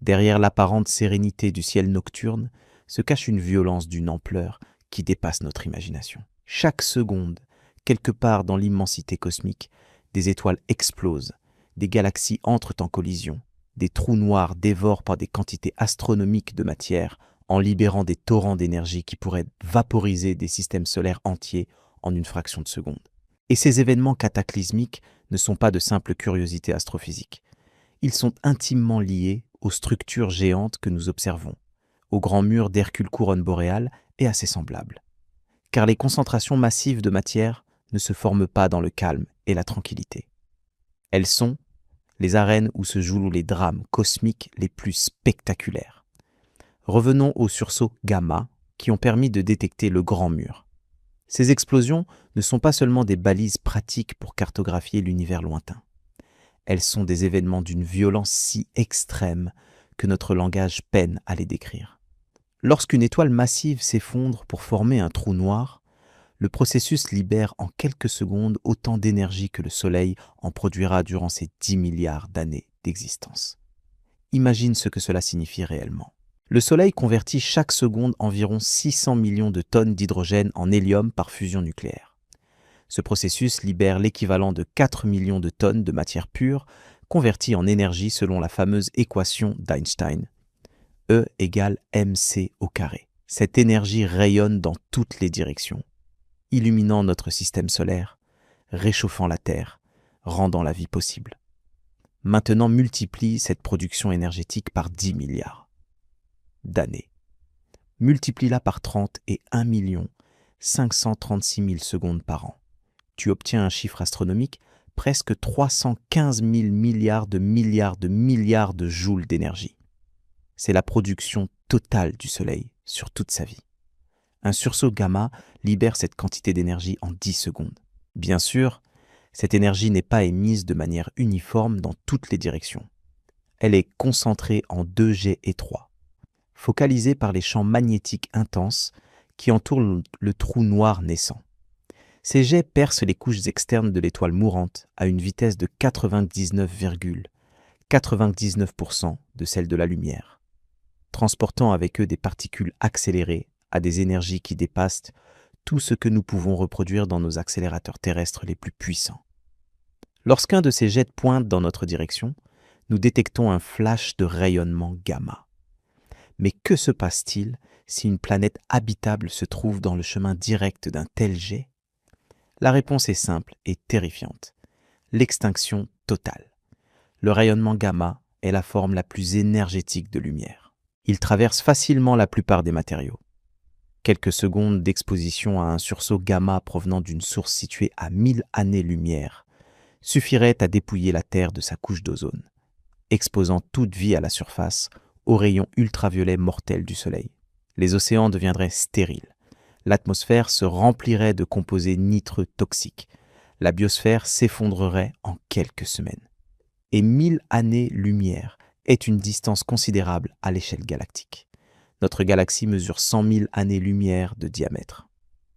Derrière l'apparente sérénité du ciel nocturne se cache une violence d'une ampleur qui dépasse notre imagination. Chaque seconde, quelque part dans l'immensité cosmique, des étoiles explosent, des galaxies entrent en collision, des trous noirs dévorent par des quantités astronomiques de matière en libérant des torrents d'énergie qui pourraient vaporiser des systèmes solaires entiers en une fraction de seconde. Et ces événements cataclysmiques ne sont pas de simples curiosités astrophysiques. Ils sont intimement liés aux structures géantes que nous observons, au grand mur d'Hercule couronne boréale et à ses semblables. Car les concentrations massives de matière ne se forment pas dans le calme et la tranquillité. Elles sont les arènes où se jouent les drames cosmiques les plus spectaculaires. Revenons aux sursauts gamma qui ont permis de détecter le grand mur. Ces explosions ne sont pas seulement des balises pratiques pour cartographier l'univers lointain. Elles sont des événements d'une violence si extrême que notre langage peine à les décrire. Lorsqu'une étoile massive s'effondre pour former un trou noir, le processus libère en quelques secondes autant d'énergie que le Soleil en produira durant ses 10 milliards d'années d'existence. Imagine ce que cela signifie réellement. Le Soleil convertit chaque seconde environ 600 millions de tonnes d'hydrogène en hélium par fusion nucléaire. Ce processus libère l'équivalent de 4 millions de tonnes de matière pure convertie en énergie selon la fameuse équation d'Einstein. E égale mc au carré. Cette énergie rayonne dans toutes les directions, illuminant notre système solaire, réchauffant la Terre, rendant la vie possible. Maintenant multiplie cette production énergétique par 10 milliards d'années. Multiplie-la par 30 et 1 536 000 secondes par an. Tu obtiens un chiffre astronomique, presque 315 000 milliards de joules d'énergie. C'est la production totale du Soleil sur toute sa vie. Un sursaut gamma libère cette quantité d'énergie en 10 secondes. Bien sûr, cette énergie n'est pas émise de manière uniforme dans toutes les directions. Elle est concentrée en 2 jets étroits, focalisée par les champs magnétiques intenses qui entourent le trou noir naissant. Ces jets percent les couches externes de l'étoile mourante à une vitesse de 99,99% de celle de la lumière, transportant avec eux des particules accélérées à des énergies qui dépassent tout ce que nous pouvons reproduire dans nos accélérateurs terrestres les plus puissants. Lorsqu'un de ces jets pointe dans notre direction, nous détectons un flash de rayonnement gamma. Mais que se passe-t-il si une planète habitable se trouve dans le chemin direct d'un tel jet ? La réponse est simple et terrifiante. L'extinction totale. Le rayonnement gamma est la forme la plus énergétique de lumière. Il traverse facilement la plupart des matériaux. Quelques secondes d'exposition à un sursaut gamma provenant d'une source située à 1000 années-lumière suffiraient à dépouiller la Terre de sa couche d'ozone, exposant toute vie à la surface aux rayons ultraviolets mortels du Soleil. Les océans deviendraient stériles. L'atmosphère se remplirait de composés nitreux toxiques. La biosphère s'effondrerait en quelques semaines. Et 1000 années-lumière est une distance considérable à l'échelle galactique. Notre galaxie mesure 100 000 années-lumière de diamètre.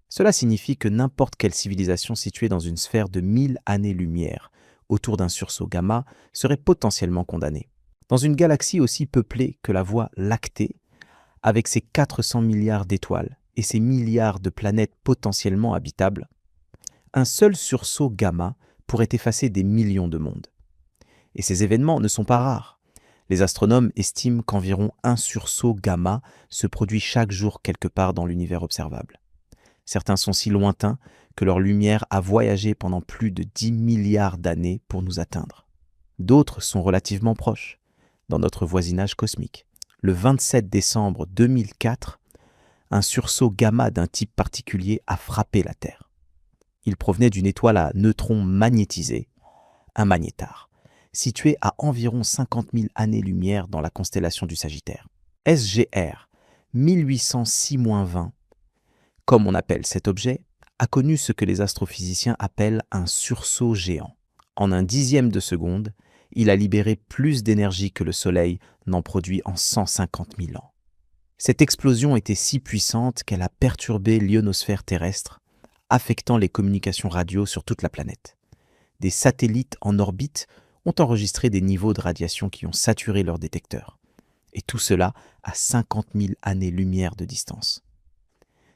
Cela signifie que n'importe quelle civilisation située dans une sphère de 1000 années-lumière autour d'un sursaut gamma serait potentiellement condamnée. Dans une galaxie aussi peuplée que la Voie lactée, avec ses 400 milliards d'étoiles et ses milliards de planètes potentiellement habitables, un seul sursaut gamma pourrait effacer des millions de mondes. Et ces événements ne sont pas rares. Les astronomes estiment qu'environ un sursaut gamma se produit chaque jour quelque part dans l'univers observable. Certains sont si lointains que leur lumière a voyagé pendant plus de 10 milliards d'années pour nous atteindre. D'autres sont relativement proches, dans notre voisinage cosmique. Le 27 décembre 2004, un sursaut gamma d'un type particulier a frappé la Terre. Il provenait d'une étoile à neutrons magnétisés, un magnétar, situé à environ 50 000 années-lumière dans la constellation du Sagittaire. SGR 1806-20, comme on appelle cet objet, a connu ce que les astrophysiciens appellent un sursaut géant. En un dixième de seconde, il a libéré plus d'énergie que le Soleil n'en produit en 150 000 ans. Cette explosion était si puissante qu'elle a perturbé l'ionosphère terrestre, affectant les communications radio sur toute la planète. Des satellites en orbite ont enregistré des niveaux de radiation qui ont saturé leurs détecteurs. Et tout cela à 50 000 années-lumière de distance.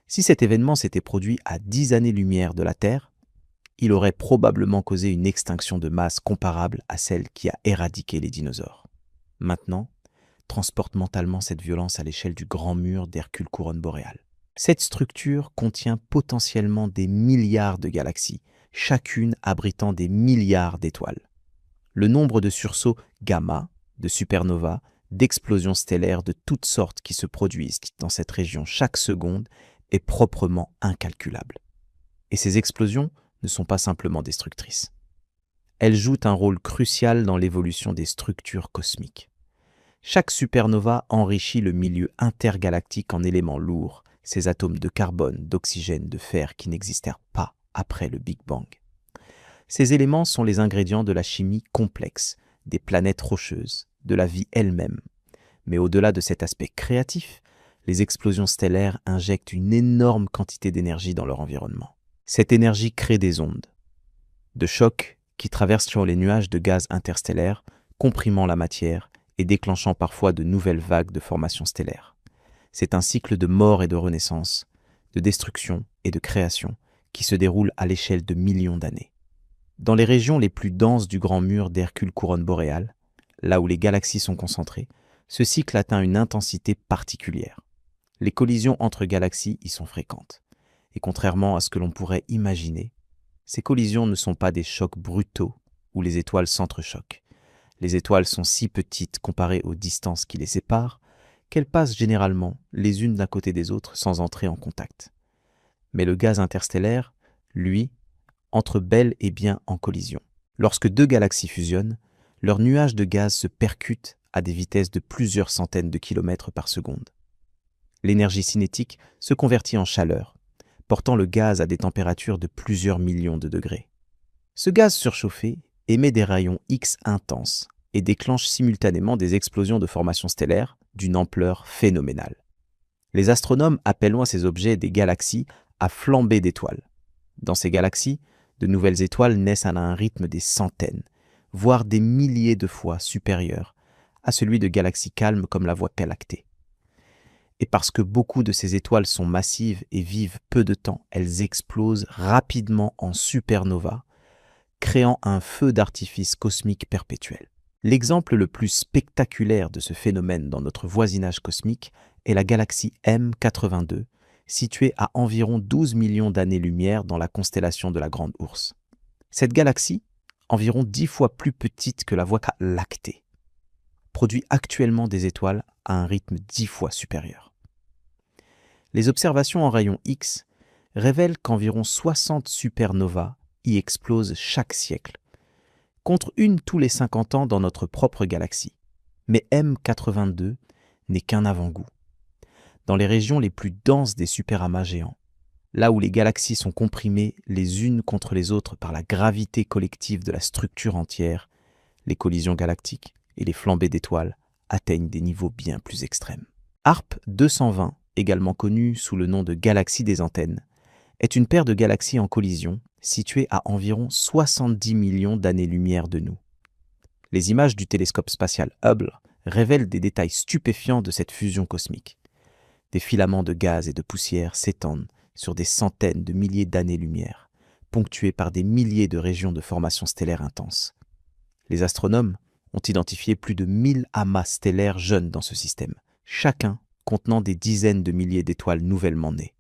Si cet événement s'était produit à 10 années-lumière de la Terre, il aurait probablement causé une extinction de masse comparable à celle qui a éradiqué les dinosaures. Maintenant, transporte mentalement cette violence à l'échelle du grand mur d'Hercule couronne boréale. Cette structure contient potentiellement des milliards de galaxies, chacune abritant des milliards d'étoiles. Le nombre de sursauts gamma, de supernovas, d'explosions stellaires de toutes sortes qui se produisent dans cette région chaque seconde est proprement incalculable. Et ces explosions ne sont pas simplement destructrices. Elles jouent un rôle crucial dans l'évolution des structures cosmiques. Chaque supernova enrichit le milieu intergalactique en éléments lourds, ces atomes de carbone, d'oxygène, de fer qui n'existèrent pas après le Big Bang. Ces éléments sont les ingrédients de la chimie complexe, des planètes rocheuses, de la vie elle-même. Mais au-delà de cet aspect créatif, les explosions stellaires injectent une énorme quantité d'énergie dans leur environnement. Cette énergie crée des ondes de choc qui traversent sur les nuages de gaz interstellaires, comprimant la matière et déclenchant parfois de nouvelles vagues de formation stellaire. C'est un cycle de mort et de renaissance, de destruction et de création qui se déroule à l'échelle de millions d'années. Dans les régions les plus denses du grand mur d'Hercule couronne boréale, là où les galaxies sont concentrées, ce cycle atteint une intensité particulière. Les collisions entre galaxies y sont fréquentes. Et contrairement à ce que l'on pourrait imaginer, ces collisions ne sont pas des chocs brutaux où les étoiles s'entrechoquent. Les étoiles sont si petites comparées aux distances qui les séparent qu'elles passent généralement les unes d'un côté des autres sans entrer en contact. Mais le gaz interstellaire, lui, entre bel et bien en collision. Lorsque deux galaxies fusionnent, leurs nuages de gaz se percutent à des vitesses de plusieurs centaines de kilomètres par seconde. L'énergie cinétique se convertit en chaleur, portant le gaz à des températures de plusieurs millions de degrés. Ce gaz surchauffé émet des rayons X intenses et déclenche simultanément des explosions de formation stellaire d'une ampleur phénoménale. Les astronomes appellent ces objets des galaxies à flambée d'étoiles. Dans ces galaxies, de nouvelles étoiles naissent à un rythme des centaines, voire des milliers de fois supérieur à celui de galaxies calmes comme la Voie lactée. Et parce que beaucoup de ces étoiles sont massives et vivent peu de temps, elles explosent rapidement en supernova, créant un feu d'artifice cosmique perpétuel. L'exemple le plus spectaculaire de ce phénomène dans notre voisinage cosmique est la galaxie M82, située à environ 12 millions d'années-lumière dans la constellation de la Grande Ourse. Cette galaxie, environ 10 fois plus petite que la Voie lactée, produit actuellement des étoiles à un rythme 10 fois supérieur. Les observations en rayons X révèlent qu'environ 60 supernovas y explosent chaque siècle, contre une tous les 50 ans dans notre propre galaxie. Mais M82 n'est qu'un avant-goût. Dans les régions les plus denses des superamas géants, là où les galaxies sont comprimées les unes contre les autres par la gravité collective de la structure entière, les collisions galactiques et les flambées d'étoiles atteignent des niveaux bien plus extrêmes. HARP 220, également connue sous le nom de galaxie des antennes, est une paire de galaxies en collision située à environ 70 millions d'années-lumière de nous. Les images du télescope spatial Hubble révèlent des détails stupéfiants de cette fusion cosmique. Des filaments de gaz et de poussière s'étendent sur des centaines de milliers d'années-lumière, ponctués par des milliers de régions de formation stellaire intense. Les astronomes ont identifié plus de 1000 amas stellaires jeunes dans ce système, chacun contenant des dizaines de milliers d'étoiles nouvellement nées.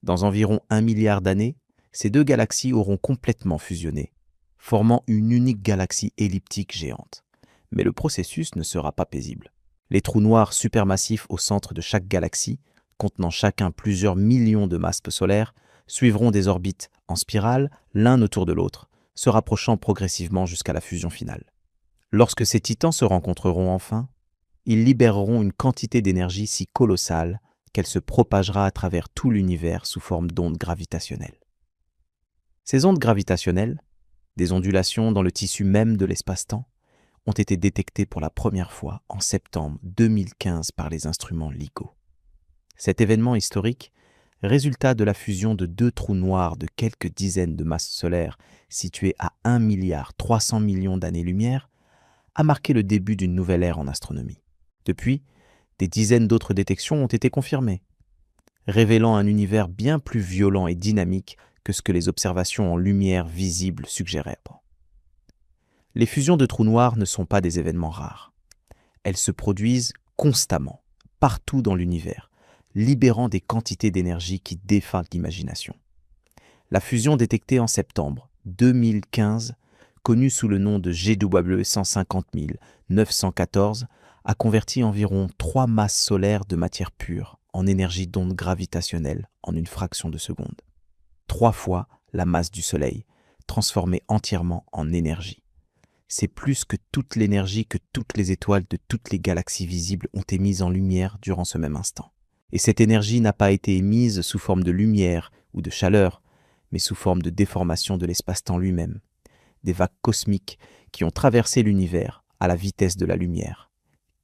Dans environ 1 milliard d'années, ces deux galaxies auront complètement fusionné, formant une unique galaxie elliptique géante. Mais le processus ne sera pas paisible. Les trous noirs supermassifs au centre de chaque galaxie, contenant chacun plusieurs millions de masses solaires, suivront des orbites en spirale, l'un autour de l'autre, se rapprochant progressivement jusqu'à la fusion finale. Lorsque ces titans se rencontreront enfin, ils libéreront une quantité d'énergie si colossale qu'elle se propagera à travers tout l'univers sous forme d'ondes gravitationnelles. Ces ondes gravitationnelles, des ondulations dans le tissu même de l'espace-temps, ont été détectées pour la première fois en septembre 2015 par les instruments LIGO. Cet événement historique, résultat de la fusion de deux trous noirs de quelques dizaines de masses solaires situés à 1,3 milliard d'années-lumière, a marqué le début d'une nouvelle ère en astronomie. Depuis, des dizaines d'autres détections ont été confirmées, révélant un univers bien plus violent et dynamique que ce que les observations en lumière visible suggéraient. Les fusions de trous noirs ne sont pas des événements rares. Elles se produisent constamment, partout dans l'univers, libérant des quantités d'énergie qui défient l'imagination. La fusion détectée en septembre 2015, connue sous le nom de GW 150 914, a converti environ 3 masses solaires de matière pure en énergie d'onde gravitationnelle en une fraction de seconde. 3 fois la masse du Soleil, transformée entièrement en énergie. C'est plus que toute l'énergie que toutes les étoiles de toutes les galaxies visibles ont émise en lumière durant ce même instant. Et cette énergie n'a pas été émise sous forme de lumière ou de chaleur, mais sous forme de déformation de l'espace-temps lui-même, des vagues cosmiques qui ont traversé l'univers à la vitesse de la lumière,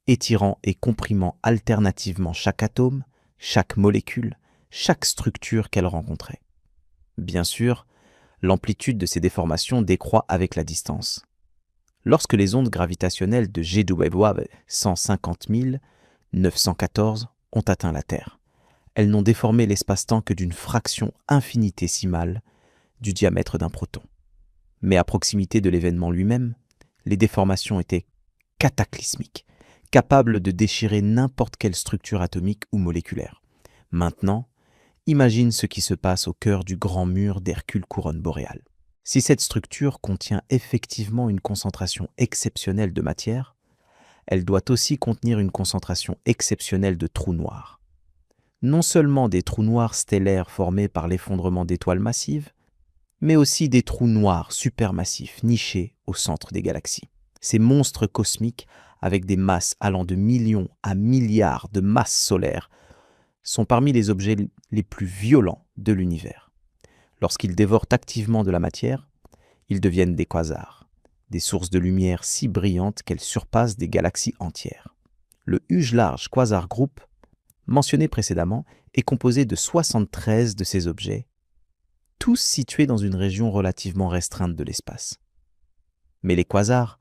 étirant et comprimant alternativement chaque atome, chaque molécule, chaque structure qu'elle rencontrait. Bien sûr, l'amplitude de ces déformations décroît avec la distance. Lorsque les ondes gravitationnelles de GW 150 914 ont atteint la Terre, elles n'ont déformé l'espace-temps que d'une fraction infinitésimale du diamètre d'un proton. Mais à proximité de l'événement lui-même, les déformations étaient cataclysmiques, capables de déchirer n'importe quelle structure atomique ou moléculaire. Maintenant, imagine ce qui se passe au cœur du grand mur d'Hercule couronne boréale. Si cette structure contient effectivement une concentration exceptionnelle de matière, elle doit aussi contenir une concentration exceptionnelle de trous noirs. Non seulement des trous noirs stellaires formés par l'effondrement d'étoiles massives, mais aussi des trous noirs supermassifs nichés au centre des galaxies. Ces monstres cosmiques, avec des masses allant de millions à milliards de masses solaires, sont parmi les objets les plus violents de l'univers. Lorsqu'ils dévorent activement de la matière, ils deviennent des quasars, des sources de lumière si brillantes qu'elles surpassent des galaxies entières. Le Huge Large Quasar Group, mentionné précédemment, est composé de 73 de ces objets, tous situés dans une région relativement restreinte de l'espace. Mais les quasars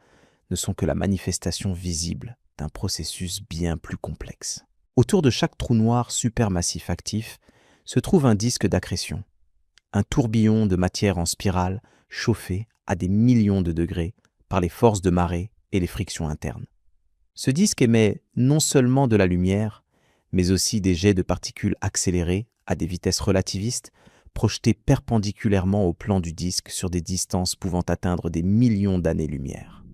ne sont que la manifestation visible d'un processus bien plus complexe. Autour de chaque trou noir supermassif actif se trouve un disque d'accrétion, un tourbillon de matière en spirale chauffé à des millions de degrés par les forces de marée et les frictions internes. Ce disque émet non seulement de la lumière, mais aussi des jets de particules accélérées à des vitesses relativistes, projetés perpendiculairement au plan du disque sur des distances pouvant atteindre des millions d'années-lumière.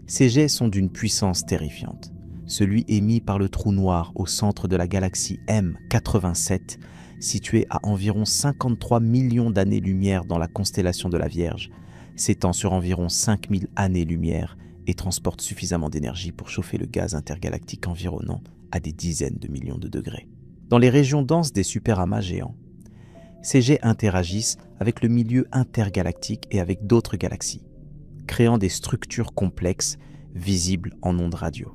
Ces jets sont d'une puissance terrifiante. Celui émis par le trou noir au centre de la galaxie M87, situé à environ 53 millions d'années-lumière dans la constellation de la Vierge, s'étend sur environ 5000 années-lumière et transporte suffisamment d'énergie pour chauffer le gaz intergalactique environnant à des dizaines de millions de degrés. Dans les régions denses des superamas géants, ces jets interagissent avec le milieu intergalactique et avec d'autres galaxies, créant des structures complexes visibles en ondes radio.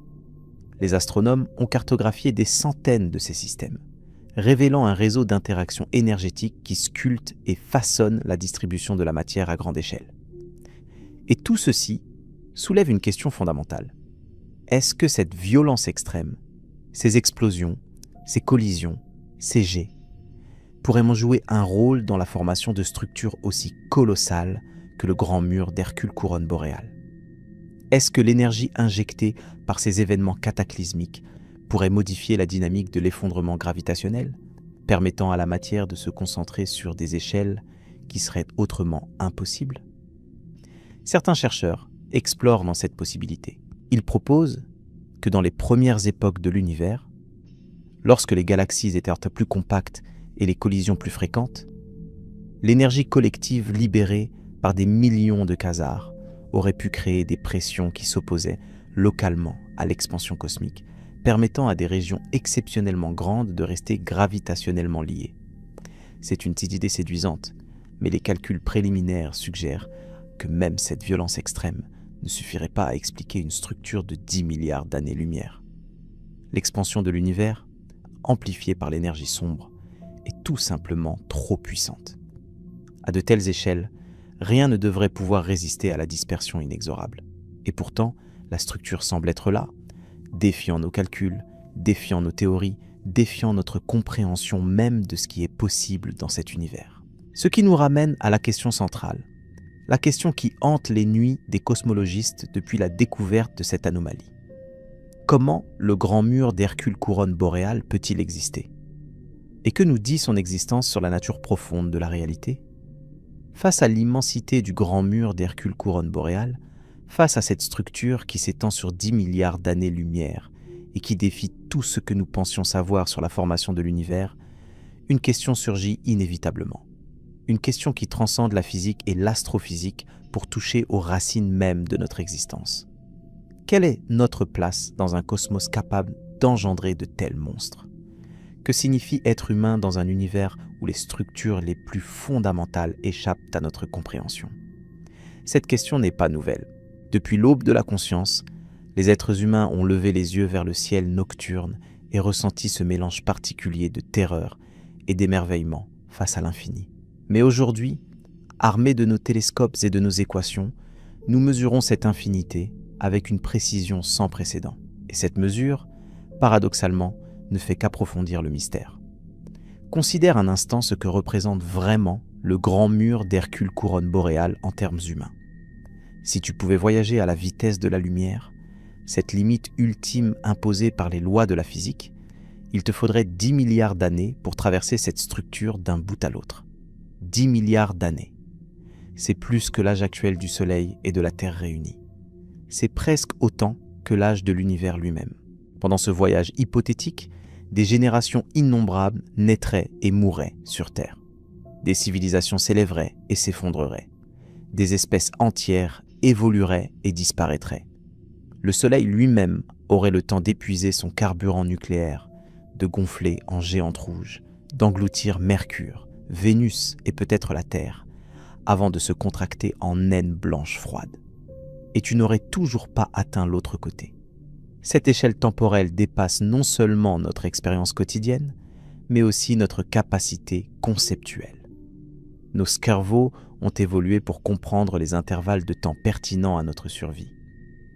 Les astronomes ont cartographié des centaines de ces systèmes, révélant un réseau d'interactions énergétiques qui sculpte et façonne la distribution de la matière à grande échelle. Et tout ceci soulève une question fondamentale. Est-ce que cette violence extrême, ces explosions, ces collisions, ces jets, pourraient jouer un rôle dans la formation de structures aussi colossales que le grand mur d'Hercule couronne boréale? Est-ce que l'énergie injectée par ces événements cataclysmiques pourrait modifier la dynamique de l'effondrement gravitationnel, permettant à la matière de se concentrer sur des échelles qui seraient autrement impossibles? Certains chercheurs explorent dans cette possibilité. Ils proposent que dans les premières époques de l'univers, lorsque les galaxies étaient plus compactes et les collisions plus fréquentes, l'énergie collective libérée par des millions de quasars aurait pu créer des pressions qui s'opposaient localement à l'expansion cosmique, permettant à des régions exceptionnellement grandes de rester gravitationnellement liées. C'est une petite idée séduisante, mais les calculs préliminaires suggèrent que même cette violence extrême ne suffirait pas à expliquer une structure de 10 milliards d'années-lumière. L'expansion de l'univers, amplifiée par l'énergie sombre, est tout simplement trop puissante. À de telles échelles, rien ne devrait pouvoir résister à la dispersion inexorable. Et pourtant, la structure semble être là, défiant nos calculs, défiant nos théories, défiant notre compréhension même de ce qui est possible dans cet univers. Ce qui nous ramène à la question centrale, la question qui hante les nuits des cosmologistes depuis la découverte de cette anomalie. Comment le grand mur d'Hercule couronne boréale peut-il exister? Et que nous dit son existence sur la nature profonde de la réalité? Face à l'immensité du grand mur d'Hercule couronne boréale, face à cette structure qui s'étend sur 10 milliards d'années-lumière et qui défie tout ce que nous pensions savoir sur la formation de l'univers, une question surgit inévitablement. Une question qui transcende la physique et l'astrophysique pour toucher aux racines mêmes de notre existence. Quelle est notre place dans un cosmos capable d'engendrer de tels monstres? Que signifie être humain dans un univers où les structures les plus fondamentales échappent à notre compréhension? Cette question n'est pas nouvelle. Depuis l'aube de la conscience, les êtres humains ont levé les yeux vers le ciel nocturne et ressenti ce mélange particulier de terreur et d'émerveillement face à l'infini. Mais aujourd'hui, armés de nos télescopes et de nos équations, nous mesurons cette infinité avec une précision sans précédent. Et cette mesure, paradoxalement, ne fait qu'approfondir le mystère. Considère un instant ce que représente vraiment le grand mur d'Hercule couronne boréale en termes humains. Si tu pouvais voyager à la vitesse de la lumière, cette limite ultime imposée par les lois de la physique, il te faudrait 10 milliards d'années pour traverser cette structure d'un bout à l'autre. 10 milliards d'années. C'est plus que l'âge actuel du Soleil et de la Terre réunis. C'est presque autant que l'âge de l'univers lui-même. Pendant ce voyage hypothétique, des générations innombrables naîtraient et mourraient sur Terre. Des civilisations s'élèveraient et s'effondreraient. Des espèces entières évolueraient et disparaîtraient. Le Soleil lui-même aurait le temps d'épuiser son carburant nucléaire, de gonfler en géante rouge, d'engloutir Mercure, Vénus et peut-être la Terre, avant de se contracter en naine blanche froide. Et tu n'aurais toujours pas atteint l'autre côté. Cette échelle temporelle dépasse non seulement notre expérience quotidienne, mais aussi notre capacité conceptuelle. Nos cerveaux ont évolué pour comprendre les intervalles de temps pertinents à notre survie.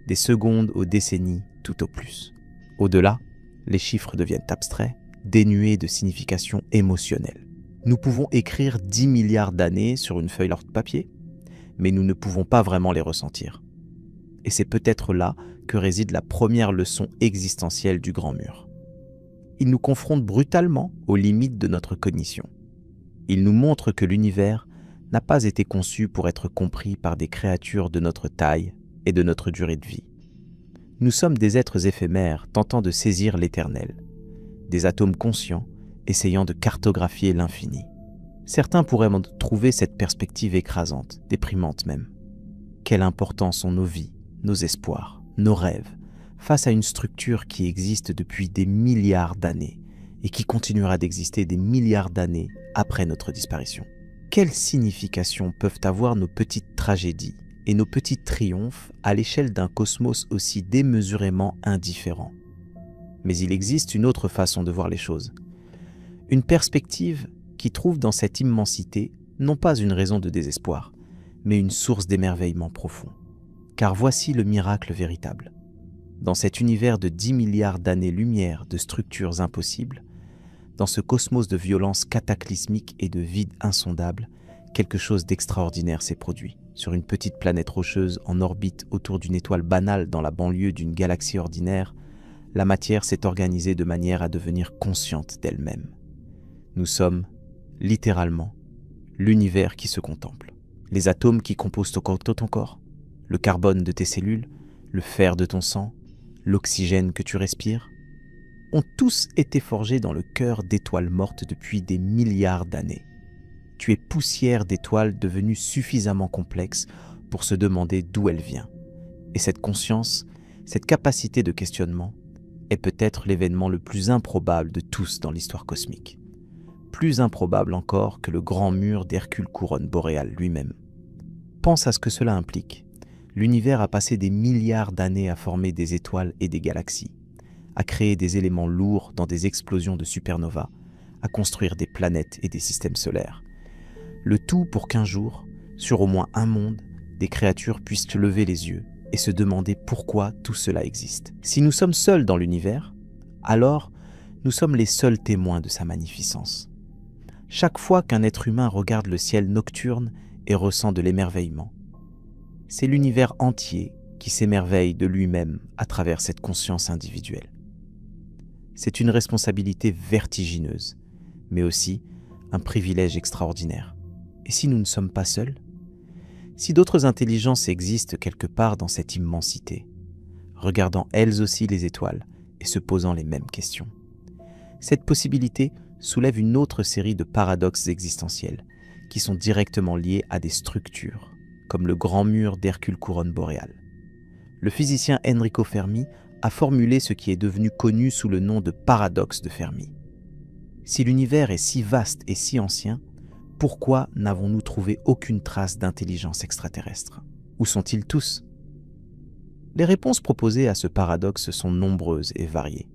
Des secondes aux décennies tout au plus. Au-delà, les chiffres deviennent abstraits, dénués de signification émotionnelle. Nous pouvons écrire 10 milliards d'années sur une feuille de papier, mais nous ne pouvons pas vraiment les ressentir. Et c'est peut-être là que réside la première leçon existentielle du Grand Mur. Il nous confronte brutalement aux limites de notre cognition. Il nous montre que l'univers n'a pas été conçu pour être compris par des créatures de notre taille et de notre durée de vie. Nous sommes des êtres éphémères tentant de saisir l'éternel, des atomes conscients essayant de cartographier l'infini. Certains pourraient trouver cette perspective écrasante, déprimante même. Quelle importance ont nos vies, nos espoirs, nos rêves, face à une structure qui existe depuis des milliards d'années et qui continuera d'exister des milliards d'années après notre disparition. Quelle signification peuvent avoir nos petites tragédies et nos petits triomphes à l'échelle d'un cosmos aussi démesurément indifférent? Mais il existe une autre façon de voir les choses. Une perspective qui trouve dans cette immensité non pas une raison de désespoir, mais une source d'émerveillement profond. Car voici le miracle véritable. Dans cet univers de 10 milliards d'années-lumière de structures impossibles, dans ce cosmos de violence cataclysmique et de vide insondable, quelque chose d'extraordinaire s'est produit. Sur une petite planète rocheuse en orbite autour d'une étoile banale dans la banlieue d'une galaxie ordinaire, la matière s'est organisée de manière à devenir consciente d'elle-même. Nous sommes, littéralement, l'univers qui se contemple. Les atomes qui composent ton corps, le carbone de tes cellules, le fer de ton sang, l'oxygène que tu respires, ont tous été forgés dans le cœur d'étoiles mortes depuis des milliards d'années. Tu es poussière d'étoiles devenue suffisamment complexe pour se demander d'où elle vient. Et cette conscience, cette capacité de questionnement, est peut-être l'événement le plus improbable de tous dans l'histoire cosmique. Plus improbable encore que le grand mur d'Hercule couronne boréale lui-même. Pense à ce que cela implique. L'univers a passé des milliards d'années à former des étoiles et des galaxies, à créer des éléments lourds dans des explosions de supernovas, à construire des planètes et des systèmes solaires. Le tout pour qu'un jour, sur au moins un monde, des créatures puissent lever les yeux et se demander pourquoi tout cela existe. Si nous sommes seuls dans l'univers, alors nous sommes les seuls témoins de sa magnificence. Chaque fois qu'un être humain regarde le ciel nocturne et ressent de l'émerveillement, c'est l'univers entier qui s'émerveille de lui-même à travers cette conscience individuelle. C'est une responsabilité vertigineuse, mais aussi un privilège extraordinaire. Et si nous ne sommes pas seuls? Si d'autres intelligences existent quelque part dans cette immensité, regardant elles aussi les étoiles et se posant les mêmes questions. Cette possibilité soulève une autre série de paradoxes existentiels qui sont directement liés à des structures, comme le grand mur d'Hercule Couronne boréale. Le physicien Enrico Fermi a formulé ce qui est devenu connu sous le nom de paradoxe de Fermi. Si l'univers est si vaste et si ancien, pourquoi n'avons-nous trouvé aucune trace d'intelligence extraterrestre? Où sont-ils tous? Les réponses proposées à ce paradoxe sont nombreuses et variées.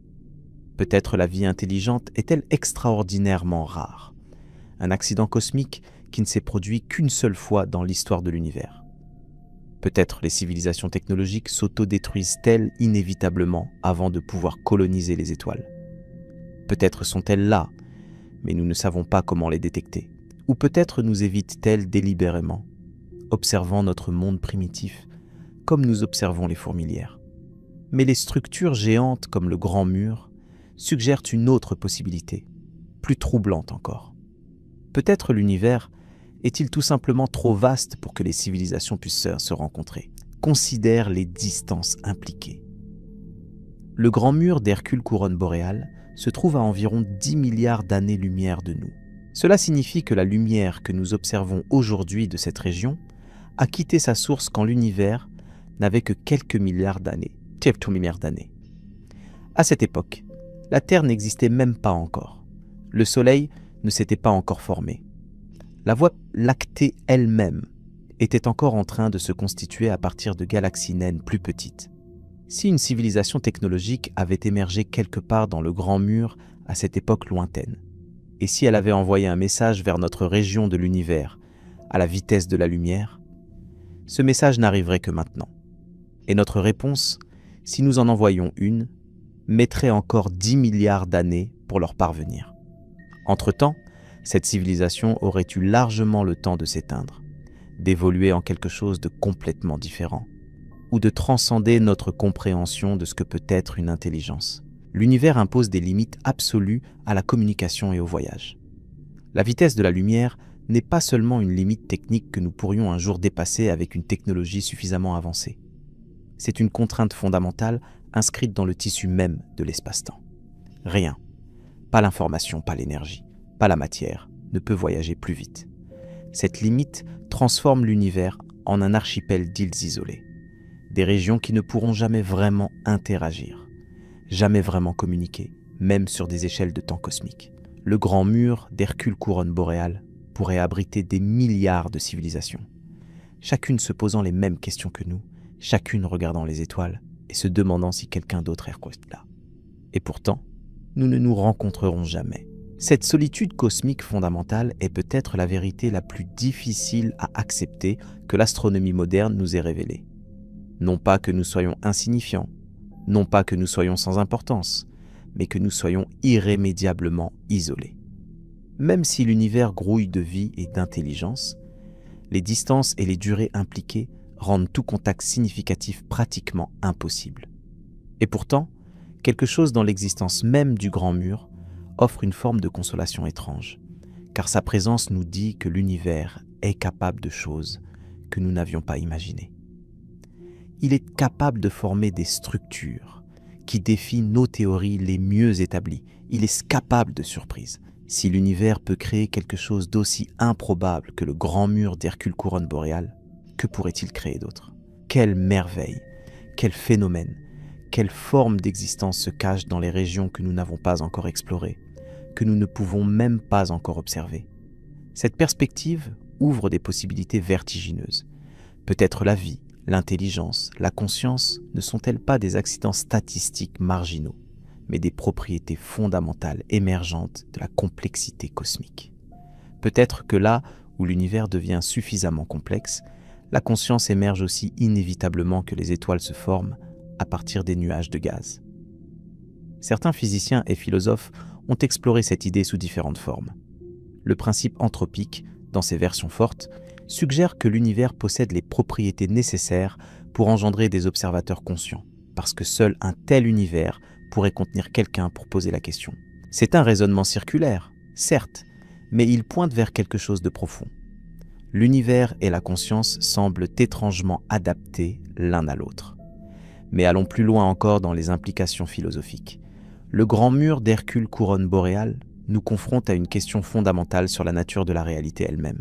Peut-être la vie intelligente est-elle extraordinairement rare, un accident cosmique qui ne s'est produit qu'une seule fois dans l'histoire de l'univers. Peut-être les civilisations technologiques s'autodétruisent-elles inévitablement avant de pouvoir coloniser les étoiles. Peut-être sont-elles là, mais nous ne savons pas comment les détecter. Ou peut-être nous évitent-elles délibérément, observant notre monde primitif comme nous observons les fourmilières. Mais les structures géantes comme le Grand Mur suggèrent une autre possibilité, plus troublante encore. Peut-être l'univers est-il tout simplement trop vaste pour que les civilisations puissent se rencontrer? Considère les distances impliquées. Le Grand Mur d'Hercule Couronne boréale se trouve à environ 10 milliards d'années-lumière de nous. Cela signifie que la lumière que nous observons aujourd'hui de cette région a quitté sa source quand l'univers n'avait que quelques milliards d'années. À cette époque, la Terre n'existait même pas encore. Le Soleil ne s'était pas encore formé. La Voie lactée elle-même était encore en train de se constituer à partir de galaxies naines plus petites. Si une civilisation technologique avait émergé quelque part dans le Grand Mur à cette époque lointaine, et si elle avait envoyé un message vers notre région de l'univers à la vitesse de la lumière, ce message n'arriverait que maintenant. Et notre réponse, si nous en envoyions une, mettrait encore 10 milliards d'années pour leur parvenir. Entre-temps, cette civilisation aurait eu largement le temps de s'éteindre, d'évoluer en quelque chose de complètement différent, ou de transcender notre compréhension de ce que peut être une intelligence. L'univers impose des limites absolues à la communication et au voyage. La vitesse de la lumière n'est pas seulement une limite technique que nous pourrions un jour dépasser avec une technologie suffisamment avancée. C'est une contrainte fondamentale inscrite dans le tissu même de l'espace-temps. Rien, pas l'information, pas l'énergie, pas la matière, ne peut voyager plus vite. Cette limite transforme l'univers en un archipel d'îles isolées, des régions qui ne pourront jamais vraiment interagir, jamais vraiment communiquer, même sur des échelles de temps cosmiques. Le Grand Mur d'Hercule Couronne boréale pourrait abriter des milliards de civilisations, chacune se posant les mêmes questions que nous, chacune regardant les étoiles et se demandant si quelqu'un d'autre est là. Et pourtant, nous ne nous rencontrerons jamais. Cette solitude cosmique fondamentale est peut-être la vérité la plus difficile à accepter que l'astronomie moderne nous ait révélée. Non pas que nous soyons insignifiants, non pas que nous soyons sans importance, mais que nous soyons irrémédiablement isolés. Même si l'univers grouille de vie et d'intelligence, les distances et les durées impliquées rendent tout contact significatif pratiquement impossible. Et pourtant, quelque chose dans l'existence même du Grand Mur offre une forme de consolation étrange, car sa présence nous dit que l'univers est capable de choses que nous n'avions pas imaginées. Il est capable de former des structures qui défient nos théories les mieux établies. Il est capable de surprises. Si l'univers peut créer quelque chose d'aussi improbable que le Grand Mur d'Hercule Couronne boréale, que pourrait-il créer d'autre? Quelle merveille, quel phénomène, quelle forme d'existence se cache dans les régions que nous n'avons pas encore explorées, que nous ne pouvons même pas encore observer. Cette perspective ouvre des possibilités vertigineuses. Peut-être la vie, l'intelligence, la conscience ne sont-elles pas des accidents statistiques marginaux, mais des propriétés fondamentales émergentes de la complexité cosmique. Peut-être que là où l'univers devient suffisamment complexe, la conscience émerge aussi inévitablement que les étoiles se forment à partir des nuages de gaz. Certains physiciens et philosophes ont exploré cette idée sous différentes formes. Le principe anthropique, dans ses versions fortes, suggère que l'univers possède les propriétés nécessaires pour engendrer des observateurs conscients, parce que seul un tel univers pourrait contenir quelqu'un pour poser la question. C'est un raisonnement circulaire, certes, mais il pointe vers quelque chose de profond. L'univers et la conscience semblent étrangement adaptés l'un à l'autre. Mais allons plus loin encore dans les implications philosophiques. Le grand mur d'Hercule couronne boréale nous confronte à une question fondamentale sur la nature de la réalité elle-même.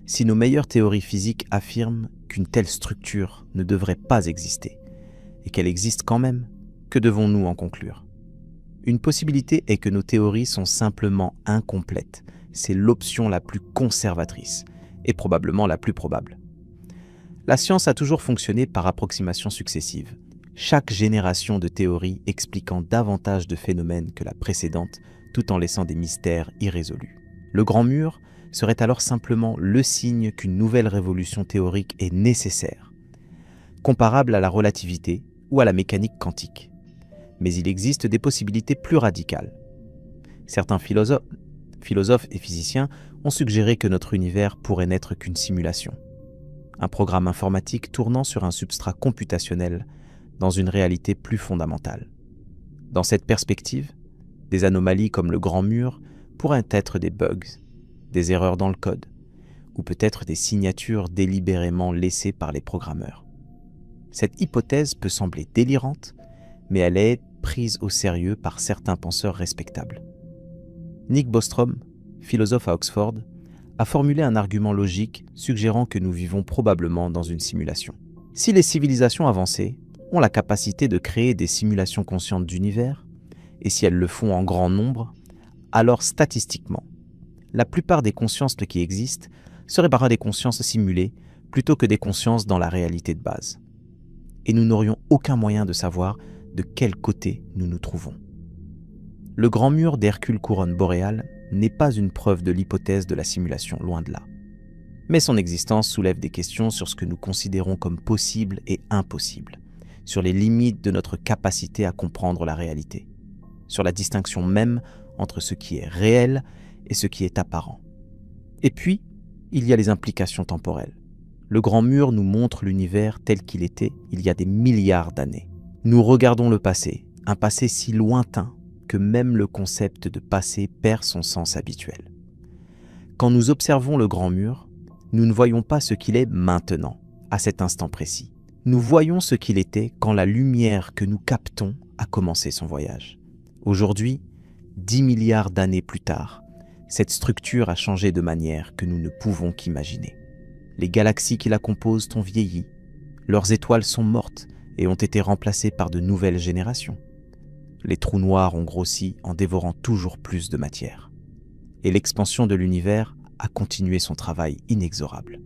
Si nos meilleures théories physiques affirment qu'une telle structure ne devrait pas exister, et qu'elle existe quand même, que devons-nous en conclure ? Une possibilité est que nos théories sont simplement incomplètes. C'est l'option la plus conservatrice, et probablement la plus probable. La science a toujours fonctionné par approximations successives, chaque génération de théories expliquant davantage de phénomènes que la précédente, tout en laissant des mystères irrésolus. Le grand mur serait alors simplement le signe qu'une nouvelle révolution théorique est nécessaire, comparable à la relativité ou à la mécanique quantique. Mais il existe des possibilités plus radicales. Certains philosophes et physiciens ont suggéré que notre univers pourrait n'être qu'une simulation, un programme informatique tournant sur un substrat computationnel dans une réalité plus fondamentale. Dans cette perspective, des anomalies comme le grand mur pourraient être des bugs, des erreurs dans le code, ou peut-être des signatures délibérément laissées par les programmeurs. Cette hypothèse peut sembler délirante, mais elle est prise au sérieux par certains penseurs respectables. Nick Bostrom, philosophe à Oxford, a formulé un argument logique suggérant que nous vivons probablement dans une simulation. Si les civilisations avancées ont la capacité de créer des simulations conscientes d'univers, et si elles le font en grand nombre, alors statistiquement, la plupart des consciences qui existent seraient des consciences simulées plutôt que des consciences dans la réalité de base. Et nous n'aurions aucun moyen de savoir de quel côté nous nous trouvons. Le grand mur d'Hercule couronne boréale n'est pas une preuve de l'hypothèse de la simulation, loin de là. Mais son existence soulève des questions sur ce que nous considérons comme possible et impossible, sur les limites de notre capacité à comprendre la réalité, sur la distinction même entre ce qui est réel et ce qui est apparent. Et puis, il y a les implications temporelles. Le grand mur nous montre l'univers tel qu'il était il y a des milliards d'années. Nous regardons le passé, un passé si lointain que même le concept de passé perd son sens habituel. Quand nous observons le grand mur, nous ne voyons pas ce qu'il est maintenant, à cet instant précis. Nous voyons ce qu'il était quand la lumière que nous captons a commencé son voyage. Aujourd'hui, 10 milliards d'années plus tard, cette structure a changé de manière que nous ne pouvons qu'imaginer. Les galaxies qui la composent ont vieilli, leurs étoiles sont mortes et ont été remplacées par de nouvelles générations. Les trous noirs ont grossi en dévorant toujours plus de matière. Et l'expansion de l'univers a continué son travail inexorable.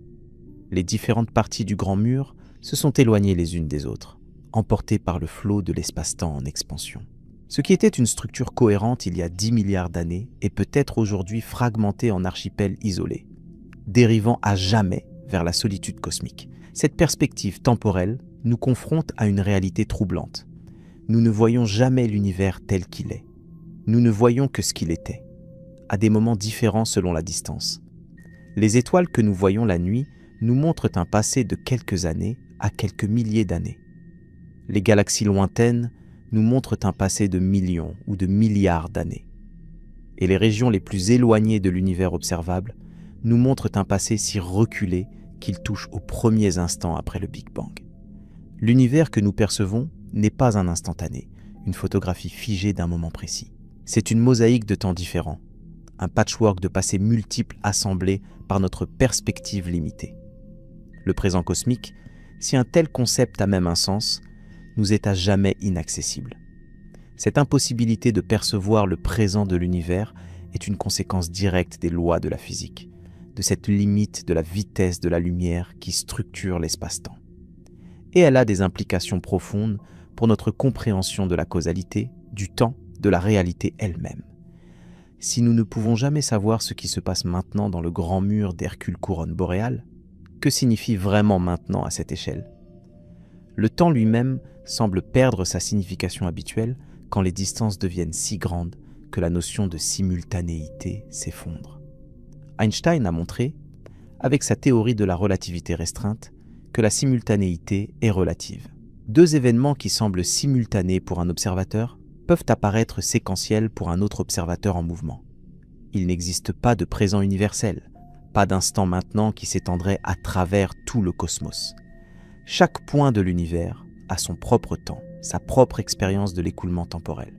Les différentes parties du grand mur se sont éloignées les unes des autres, emportées par le flot de l'espace-temps en expansion. Ce qui était une structure cohérente il y a 10 milliards d'années est peut-être aujourd'hui fragmenté en archipels isolés, dérivant à jamais vers la solitude cosmique. Cette perspective temporelle nous confronte à une réalité troublante. Nous ne voyons jamais l'univers tel qu'il est. Nous ne voyons que ce qu'il était, à des moments différents selon la distance. Les étoiles que nous voyons la nuit nous montrent un passé de quelques années à quelques milliers d'années. Les galaxies lointaines nous montrent un passé de millions ou de milliards d'années. Et les régions les plus éloignées de l'univers observable nous montrent un passé si reculé qu'il touche aux premiers instants après le Big Bang. L'univers que nous percevons n'est pas un instantané, une photographie figée d'un moment précis. C'est une mosaïque de temps différents, un patchwork de passés multiples assemblés par notre perspective limitée. Le présent cosmique, si un tel concept a même un sens, nous est à jamais inaccessible. Cette impossibilité de percevoir le présent de l'univers est une conséquence directe des lois de la physique, de cette limite de la vitesse de la lumière qui structure l'espace-temps. Et elle a des implications profondes pour notre compréhension de la causalité, du temps, de la réalité elle-même. Si nous ne pouvons jamais savoir ce qui se passe maintenant dans le grand mur d'Hercule couronne boréale, que signifie vraiment maintenant à cette échelle ? Le temps lui-même semble perdre sa signification habituelle quand les distances deviennent si grandes que la notion de simultanéité s'effondre. Einstein a montré, avec sa théorie de la relativité restreinte, que la simultanéité est relative. Deux événements qui semblent simultanés pour un observateur peuvent apparaître séquentiels pour un autre observateur en mouvement. Il n'existe pas de présent universel, pas d'instant maintenant qui s'étendrait à travers tout le cosmos. Chaque point de l'univers a son propre temps, sa propre expérience de l'écoulement temporel.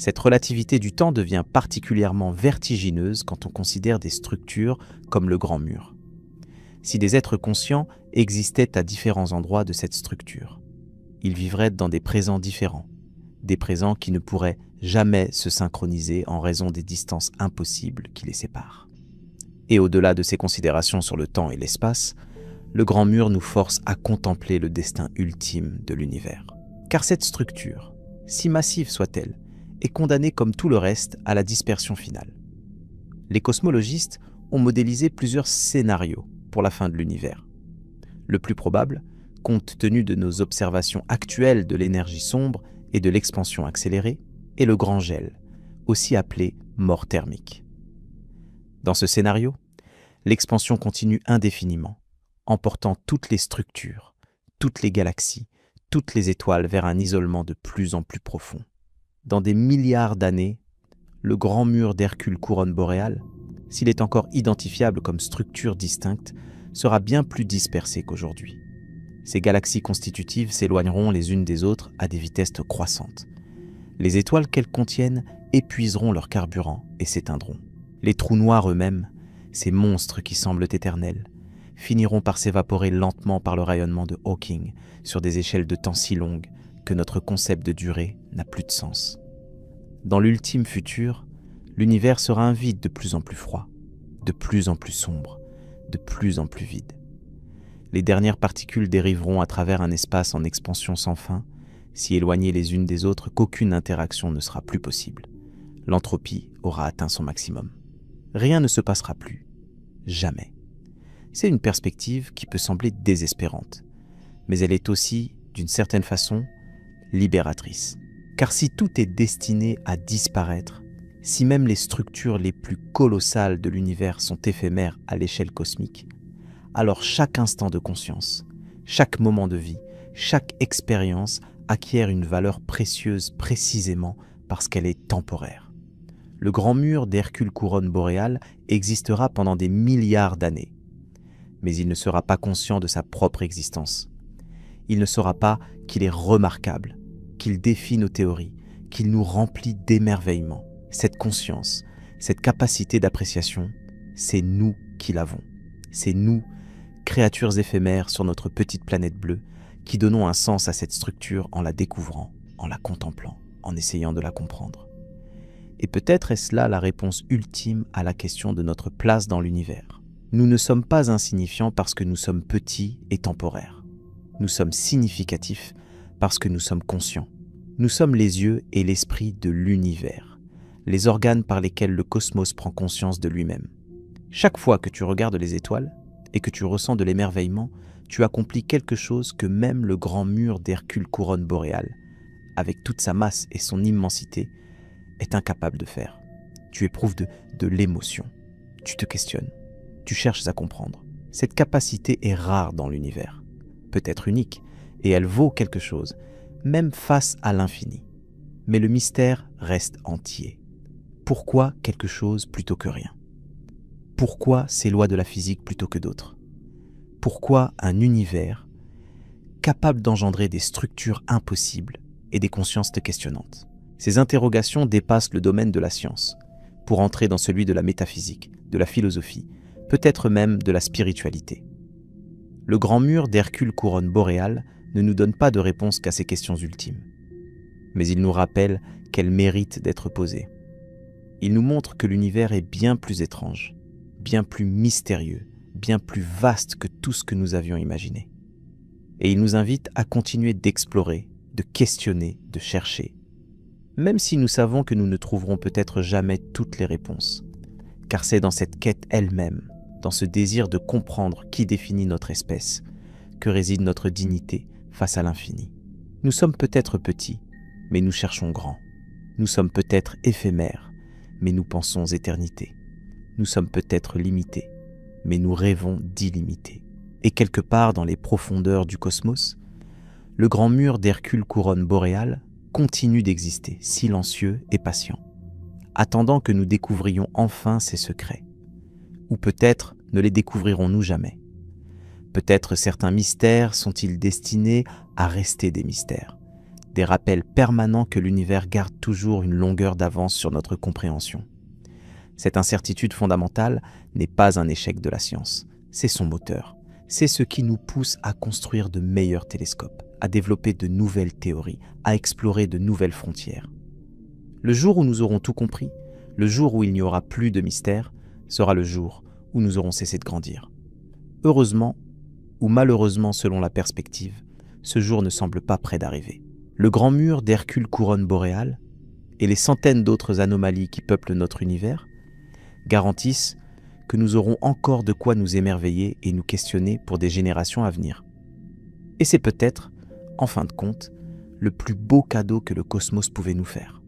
Cette relativité du temps devient particulièrement vertigineuse quand on considère des structures comme le Grand Mur. Si des êtres conscients existaient à différents endroits de cette structure, ils vivraient dans des présents différents, des présents qui ne pourraient jamais se synchroniser en raison des distances impossibles qui les séparent. Et au-delà de ces considérations sur le temps et l'espace, le Grand Mur nous force à contempler le destin ultime de l'univers. Car cette structure, si massive soit-elle, est condamnée comme tout le reste à la dispersion finale. Les cosmologistes ont modélisé plusieurs scénarios pour la fin de l'univers. Le plus probable, compte tenu de nos observations actuelles de l'énergie sombre et de l'expansion accélérée, est le grand gel, aussi appelé mort thermique. Dans ce scénario, l'expansion continue indéfiniment, emportant toutes les structures, toutes les galaxies, toutes les étoiles vers un isolement de plus en plus profond. Dans des milliards d'années, le grand mur d'Hercule couronne boréale, s'il est encore identifiable comme structure distincte, sera bien plus dispersé qu'aujourd'hui. Ces galaxies constitutives s'éloigneront les unes des autres à des vitesses croissantes. Les étoiles qu'elles contiennent épuiseront leur carburant et s'éteindront. Les trous noirs eux-mêmes, ces monstres qui semblent éternels, finiront par s'évaporer lentement par le rayonnement de Hawking sur des échelles de temps si longues que notre concept de durée n'a plus de sens. Dans l'ultime futur, l'univers sera un vide de plus en plus froid, de plus en plus sombre, de plus en plus vide. Les dernières particules dériveront à travers un espace en expansion sans fin, si éloignées les unes des autres qu'aucune interaction ne sera plus possible. L'entropie aura atteint son maximum. Rien ne se passera plus. Jamais. C'est une perspective qui peut sembler désespérante, mais elle est aussi, d'une certaine façon, libératrice. Car si tout est destiné à disparaître, si même les structures les plus colossales de l'univers sont éphémères à l'échelle cosmique, alors chaque instant de conscience, chaque moment de vie, chaque expérience acquiert une valeur précieuse précisément parce qu'elle est temporaire. Le grand mur d'Hercule couronne boréale existera pendant des milliards d'années, mais il ne sera pas conscient de sa propre existence. Il ne saura pas qu'il est remarquable, qu'il défie nos théories, qu'il nous remplit d'émerveillement. Cette conscience, cette capacité d'appréciation, c'est nous qui l'avons. C'est nous, créatures éphémères sur notre petite planète bleue, qui donnons un sens à cette structure en la découvrant, en la contemplant, en essayant de la comprendre. Et peut-être est-ce là la réponse ultime à la question de notre place dans l'univers. Nous ne sommes pas insignifiants parce que nous sommes petits et temporaires. Nous sommes significatifs parce que nous sommes conscients. Nous sommes les yeux et l'esprit de l'univers, les organes par lesquels le cosmos prend conscience de lui-même. Chaque fois que tu regardes les étoiles et que tu ressens de l'émerveillement, tu accomplis quelque chose que même le grand mur d'Hercule couronne boréale, avec toute sa masse et son immensité, est incapable de faire. Tu éprouves de l'émotion. Tu te questionnes. Tu cherches à comprendre. Cette capacité est rare dans l'univers, peut-être unique, et elle vaut quelque chose, même face à l'infini. Mais le mystère reste entier. Pourquoi quelque chose plutôt que rien ? Pourquoi ces lois de la physique plutôt que d'autres ? Pourquoi un univers capable d'engendrer des structures impossibles et des consciences questionnantes ? Ces interrogations dépassent le domaine de la science, pour entrer dans celui de la métaphysique, de la philosophie, peut-être même de la spiritualité. Le grand mur d'Hercule couronne boréale ne nous donne pas de réponse qu'à ces questions ultimes, mais il nous rappelle qu'elles méritent d'être posées. Il nous montre que l'univers est bien plus étrange, bien plus mystérieux, bien plus vaste que tout ce que nous avions imaginé. Et il nous invite à continuer d'explorer, de questionner, de chercher, même si nous savons que nous ne trouverons peut-être jamais toutes les réponses, car c'est dans cette quête elle-même, dans ce désir de comprendre qui définit notre espèce, que réside notre dignité face à l'infini. Nous sommes peut-être petits, mais nous cherchons grand. Nous sommes peut-être éphémères, mais nous pensons éternité. Nous sommes peut-être limités, mais nous rêvons d'illimité. Et quelque part dans les profondeurs du cosmos, le grand mur d'Hercule couronne boréale continue d'exister, silencieux et patient, attendant que nous découvrions enfin ses secrets. Ou peut-être ne les découvrirons-nous jamais. Peut-être certains mystères sont-ils destinés à rester des mystères, des rappels permanents que l'univers garde toujours une longueur d'avance sur notre compréhension. Cette incertitude fondamentale n'est pas un échec de la science, c'est son moteur. C'est ce qui nous pousse à construire de meilleurs télescopes, à développer de nouvelles théories, à explorer de nouvelles frontières. Le jour où nous aurons tout compris, le jour où il n'y aura plus de mystère, sera le jour où nous aurons cessé de grandir. Heureusement, ou malheureusement selon la perspective, ce jour ne semble pas près d'arriver. Le grand mur d'Hercule couronne boréale et les centaines d'autres anomalies qui peuplent notre univers garantissent que nous aurons encore de quoi nous émerveiller et nous questionner pour des générations à venir. Et c'est peut-être, en fin de compte, le plus beau cadeau que le cosmos pouvait nous faire.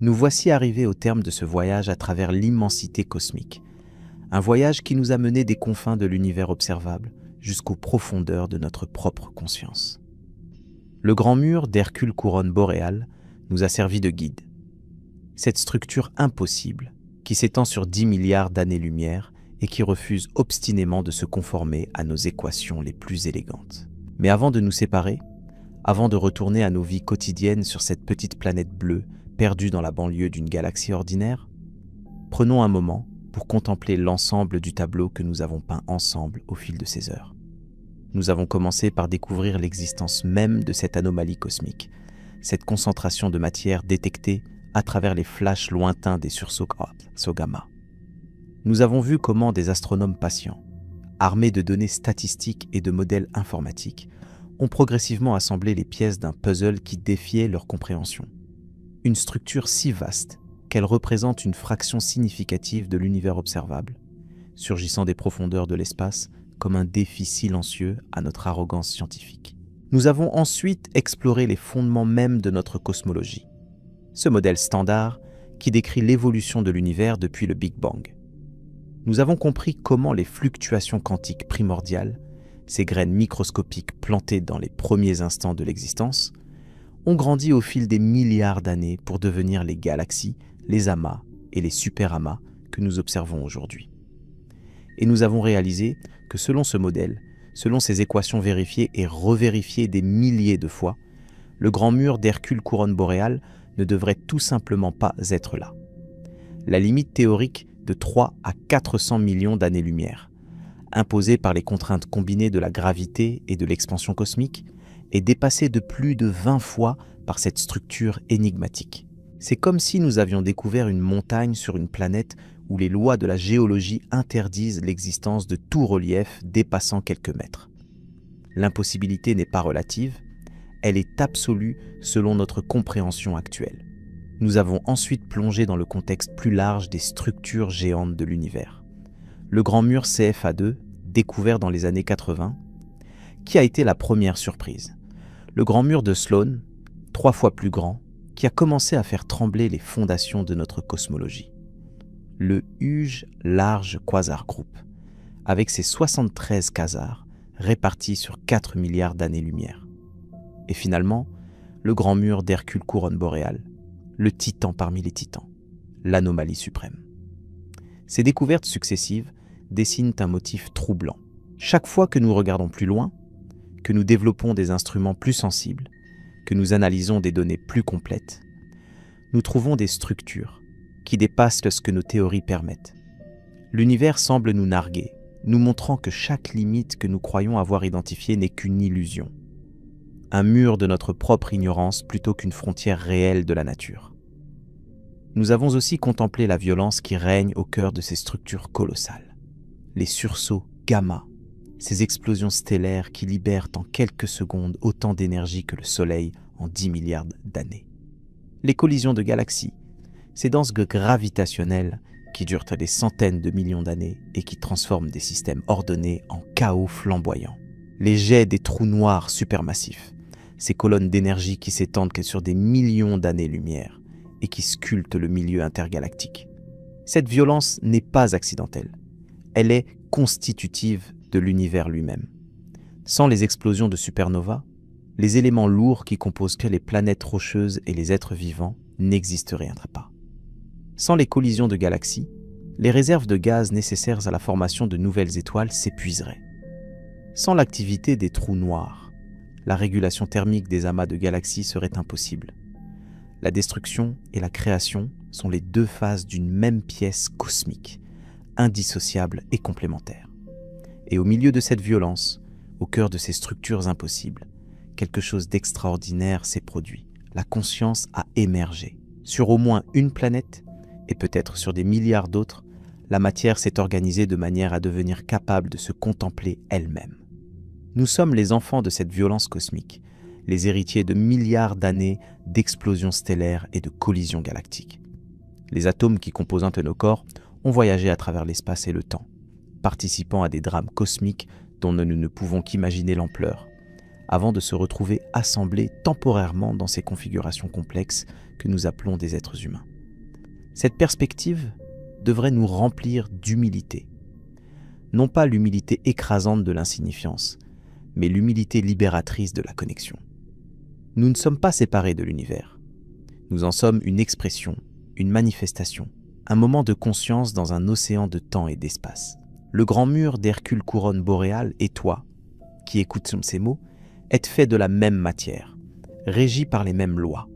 Nous voici arrivés au terme de ce voyage à travers l'immensité cosmique. Un voyage qui nous a menés des confins de l'univers observable jusqu'aux profondeurs de notre propre conscience. Le grand mur d'Hercule couronne boréale nous a servi de guide. Cette structure impossible, qui s'étend sur 10 milliards d'années-lumière et qui refuse obstinément de se conformer à nos équations les plus élégantes. Mais avant de nous séparer, avant de retourner à nos vies quotidiennes sur cette petite planète bleue perdue dans la banlieue d'une galaxie ordinaire, prenons un moment pour contempler l'ensemble du tableau que nous avons peint ensemble au fil de ces heures. Nous avons commencé par découvrir l'existence même de cette anomalie cosmique, cette concentration de matière détectée à travers les flashs lointains des sursauts gamma. Nous avons vu comment des astronomes patients, armés de données statistiques et de modèles informatiques, ont progressivement assemblé les pièces d'un puzzle qui défiait leur compréhension. Une structure si vaste qu'elle représente une fraction significative de l'univers observable, surgissant des profondeurs de l'espace comme un défi silencieux à notre arrogance scientifique. Nous avons ensuite exploré les fondements mêmes de notre cosmologie, ce modèle standard qui décrit l'évolution de l'univers depuis le Big Bang. Nous avons compris comment les fluctuations quantiques primordiales, ces graines microscopiques plantées dans les premiers instants de l'existence, ont grandi au fil des milliards d'années pour devenir les galaxies, les amas et les superamas que nous observons aujourd'hui. Et nous avons réalisé que selon ce modèle, selon ces équations vérifiées et revérifiées des milliers de fois, le grand mur d'Hercule couronne boréale ne devrait tout simplement pas être là. La limite théorique de 3 à 400 millions d'années-lumière, imposée par les contraintes combinées de la gravité et de l'expansion cosmique, est dépassée de plus de 20 fois par cette structure énigmatique. C'est comme si nous avions découvert une montagne sur une planète où les lois de la géologie interdisent l'existence de tout relief dépassant quelques mètres. L'impossibilité n'est pas relative, elle est absolue selon notre compréhension actuelle. Nous avons ensuite plongé dans le contexte plus large des structures géantes de l'univers. Le grand mur CFA2, découvert dans les années 80, qui a été la première surprise. Le grand mur de Sloan, 3 fois plus grand, qui a commencé à faire trembler les fondations de notre cosmologie. Le Huge Large Quasar Group, avec ses 73 quasars répartis sur 4 milliards d'années-lumière. Et finalement, le grand mur d'Hercule couronne boréale, le titan parmi les titans, l'anomalie suprême. Ces découvertes successives dessinent un motif troublant. Chaque fois que nous regardons plus loin, que nous développons des instruments plus sensibles, que nous analysons des données plus complètes, nous trouvons des structures qui dépassent ce que nos théories permettent. L'univers semble nous narguer, nous montrant que chaque limite que nous croyons avoir identifiée n'est qu'une illusion. Un mur de notre propre ignorance plutôt qu'une frontière réelle de la nature. Nous avons aussi contemplé la violence qui règne au cœur de ces structures colossales. Les sursauts gamma, ces explosions stellaires qui libèrent en quelques secondes autant d'énergie que le Soleil en 10 milliards d'années. Les collisions de galaxies, ces danses gravitationnelles qui durent des centaines de millions d'années et qui transforment des systèmes ordonnés en chaos flamboyant. Les jets des trous noirs supermassifs, ces colonnes d'énergie qui s'étendent sur des millions d'années-lumière et qui sculptent le milieu intergalactique. Cette violence n'est pas accidentelle. Elle est constitutive de l'univers lui-même. Sans les explosions de supernovas, les éléments lourds qui composent que les planètes rocheuses et les êtres vivants n'existeraient pas. Sans les collisions de galaxies, les réserves de gaz nécessaires à la formation de nouvelles étoiles s'épuiseraient. Sans l'activité des trous noirs, la régulation thermique des amas de galaxies serait impossible. La destruction et la création sont les deux faces d'une même pièce cosmique, indissociables et complémentaires. Et au milieu de cette violence, au cœur de ces structures impossibles, quelque chose d'extraordinaire s'est produit. La conscience a émergé. Sur au moins une planète, et peut-être sur des milliards d'autres, la matière s'est organisée de manière à devenir capable de se contempler elle-même. Nous sommes les enfants de cette violence cosmique, les héritiers de milliards d'années d'explosions stellaires et de collisions galactiques. Les atomes qui composent un de nos corps ont voyagé à travers l'espace et le temps, participant à des drames cosmiques dont nous ne pouvons qu'imaginer l'ampleur, avant de se retrouver assemblés temporairement dans ces configurations complexes que nous appelons des êtres humains. Cette perspective devrait nous remplir d'humilité. Non pas l'humilité écrasante de l'insignifiance, mais l'humilité libératrice de la connexion. Nous ne sommes pas séparés de l'univers. Nous en sommes une expression, une manifestation, un moment de conscience dans un océan de temps et d'espace. Le grand mur d'Hercule couronne boréale et toi, qui écoutes ces mots, êtes fait de la même matière, régi par les mêmes lois,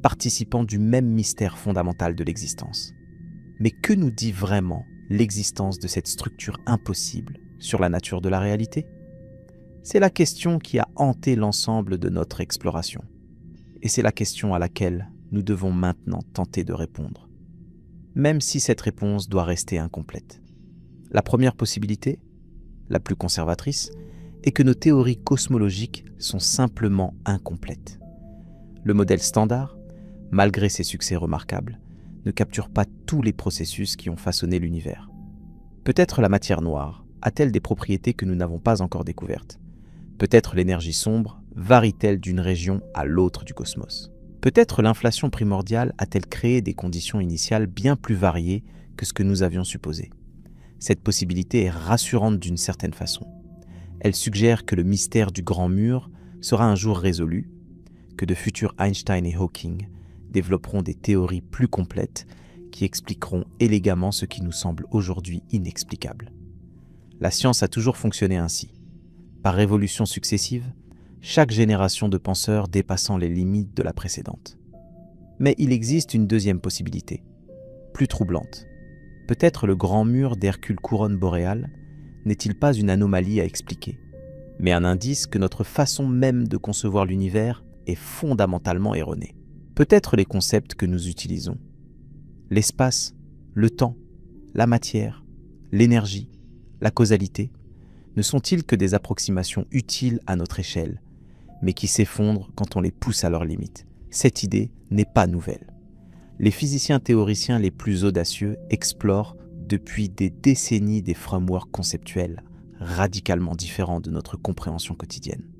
participant du même mystère fondamental de l'existence. Mais que nous dit vraiment l'existence de cette structure impossible sur la nature de la réalité ? C'est la question qui a hanté l'ensemble de notre exploration. Et c'est la question à laquelle nous devons maintenant tenter de répondre, même si cette réponse doit rester incomplète. La première possibilité, la plus conservatrice, est que nos théories cosmologiques sont simplement incomplètes. Le modèle standard, malgré ses succès remarquables, ne capture pas tous les processus qui ont façonné l'univers. Peut-être la matière noire a-t-elle des propriétés que nous n'avons pas encore découvertes. Peut-être l'énergie sombre varie-t-elle d'une région à l'autre du cosmos. Peut-être l'inflation primordiale a-t-elle créé des conditions initiales bien plus variées que ce que nous avions supposé. Cette possibilité est rassurante d'une certaine façon. Elle suggère que le mystère du grand mur sera un jour résolu, que de futurs Einstein et Hawking développeront des théories plus complètes qui expliqueront élégamment ce qui nous semble aujourd'hui inexplicable. La science a toujours fonctionné ainsi. Par révolutions successives, chaque génération de penseurs dépassant les limites de la précédente. Mais il existe une deuxième possibilité, plus troublante. Peut-être le grand mur d'Hercule couronne boréale n'est-il pas une anomalie à expliquer, mais un indice que notre façon même de concevoir l'univers est fondamentalement erronée. Peut-être les concepts que nous utilisons, l'espace, le temps, la matière, l'énergie, la causalité, ne sont-ils que des approximations utiles à notre échelle, mais qui s'effondrent quand on les pousse à leurs limites. Cette idée n'est pas nouvelle. Les physiciens théoriciens les plus audacieux explorent depuis des décennies des frameworks conceptuels radicalement différents de notre compréhension quotidienne.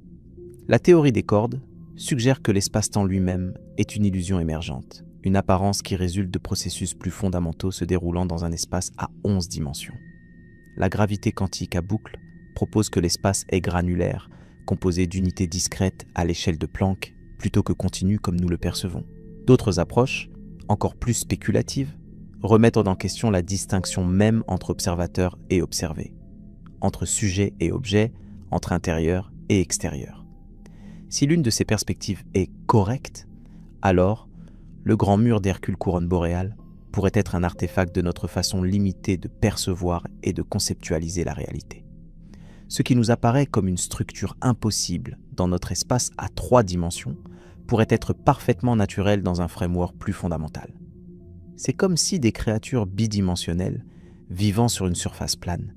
La théorie des cordes suggère que l'espace-temps lui-même est une illusion émergente, une apparence qui résulte de processus plus fondamentaux se déroulant dans un espace à 11 dimensions. La gravité quantique à boucle propose que l'espace est granulaire, composé d'unités discrètes à l'échelle de Planck, plutôt que continu comme nous le percevons. D'autres approches, encore plus spéculatives, remettent en question la distinction même entre observateur et observé, entre sujet et objet, entre intérieur et extérieur. Si l'une de ces perspectives est correcte, alors le grand mur d'Hercule couronne boréale pourrait être un artefact de notre façon limitée de percevoir et de conceptualiser la réalité. Ce qui nous apparaît comme une structure impossible dans notre espace à 3 dimensions pourrait être parfaitement naturel dans un framework plus fondamental. C'est comme si des créatures bidimensionnelles, vivant sur une surface plane,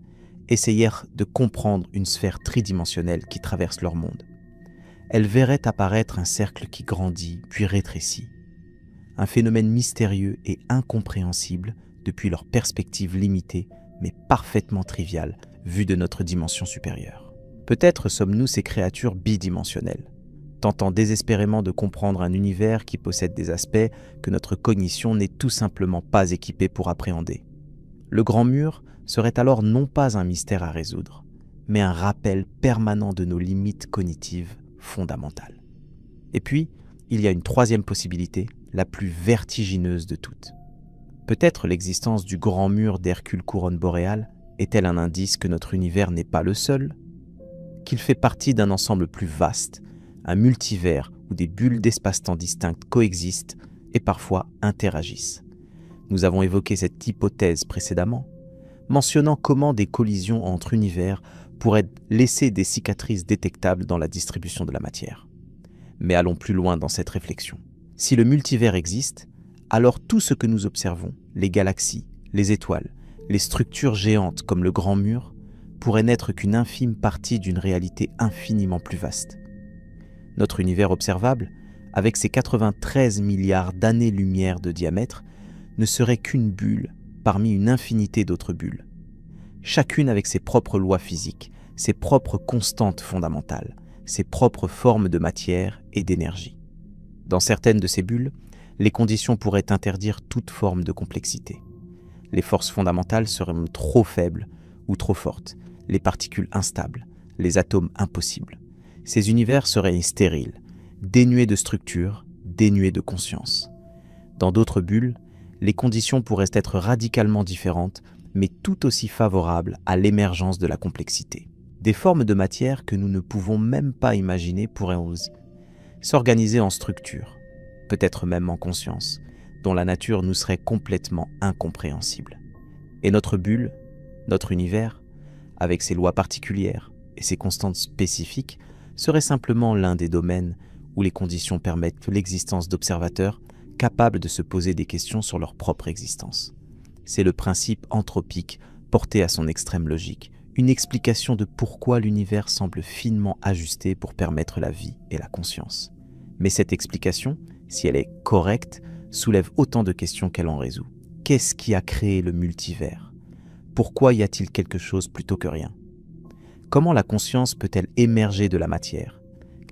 essayèrent de comprendre une sphère tridimensionnelle qui traverse leur monde. Elles verraient apparaître un cercle qui grandit puis rétrécit, un phénomène mystérieux et incompréhensible depuis leur perspective limitée mais parfaitement triviale vue de notre dimension supérieure. Peut-être sommes-nous ces créatures bidimensionnelles, tentant désespérément de comprendre un univers qui possède des aspects que notre cognition n'est tout simplement pas équipée pour appréhender. Le grand mur serait alors non pas un mystère à résoudre, mais un rappel permanent de nos limites cognitives fondamentales. Et puis, il y a une troisième possibilité, la plus vertigineuse de toutes. Peut-être l'existence du grand mur d'Hercule couronne boréale est-elle un indice que notre univers n'est pas le seul, qu'il fait partie d'un ensemble plus vaste, un multivers où des bulles d'espace-temps distinctes coexistent et parfois interagissent. Nous avons évoqué cette hypothèse précédemment, mentionnant comment des collisions entre univers pourraient laisser des cicatrices détectables dans la distribution de la matière. Mais allons plus loin dans cette réflexion. Si le multivers existe, alors tout ce que nous observons, les galaxies, les étoiles, les structures géantes comme le Grand Mur, pourrait n'être qu'une infime partie d'une réalité infiniment plus vaste. Notre univers observable, avec ses 93 milliards d'années-lumière de diamètre, ne serait qu'une bulle parmi une infinité d'autres bulles, chacune avec ses propres lois physiques, ses propres constantes fondamentales, ses propres formes de matière et d'énergie. Dans certaines de ces bulles, les conditions pourraient interdire toute forme de complexité. Les forces fondamentales seraient trop faibles ou trop fortes, les particules instables, les atomes impossibles. Ces univers seraient stériles, dénués de structure, dénués de conscience. Dans d'autres bulles, les conditions pourraient être radicalement différentes, mais tout aussi favorables à l'émergence de la complexité. Des formes de matière que nous ne pouvons même pas imaginer pourraient s'organiser en structures, peut-être même en conscience, dont la nature nous serait complètement incompréhensible. Et notre bulle, notre univers, avec ses lois particulières et ses constantes spécifiques, serait simplement l'un des domaines où les conditions permettent l'existence d'observateurs capables de se poser des questions sur leur propre existence. C'est le principe anthropique porté à son extrême logique, une explication de pourquoi l'univers semble finement ajusté pour permettre la vie et la conscience. Mais cette explication, si elle est correcte, soulève autant de questions qu'elle en résout. Qu'est-ce qui a créé le multivers ? Pourquoi y a-t-il quelque chose plutôt que rien ? Comment la conscience peut-elle émerger de la matière,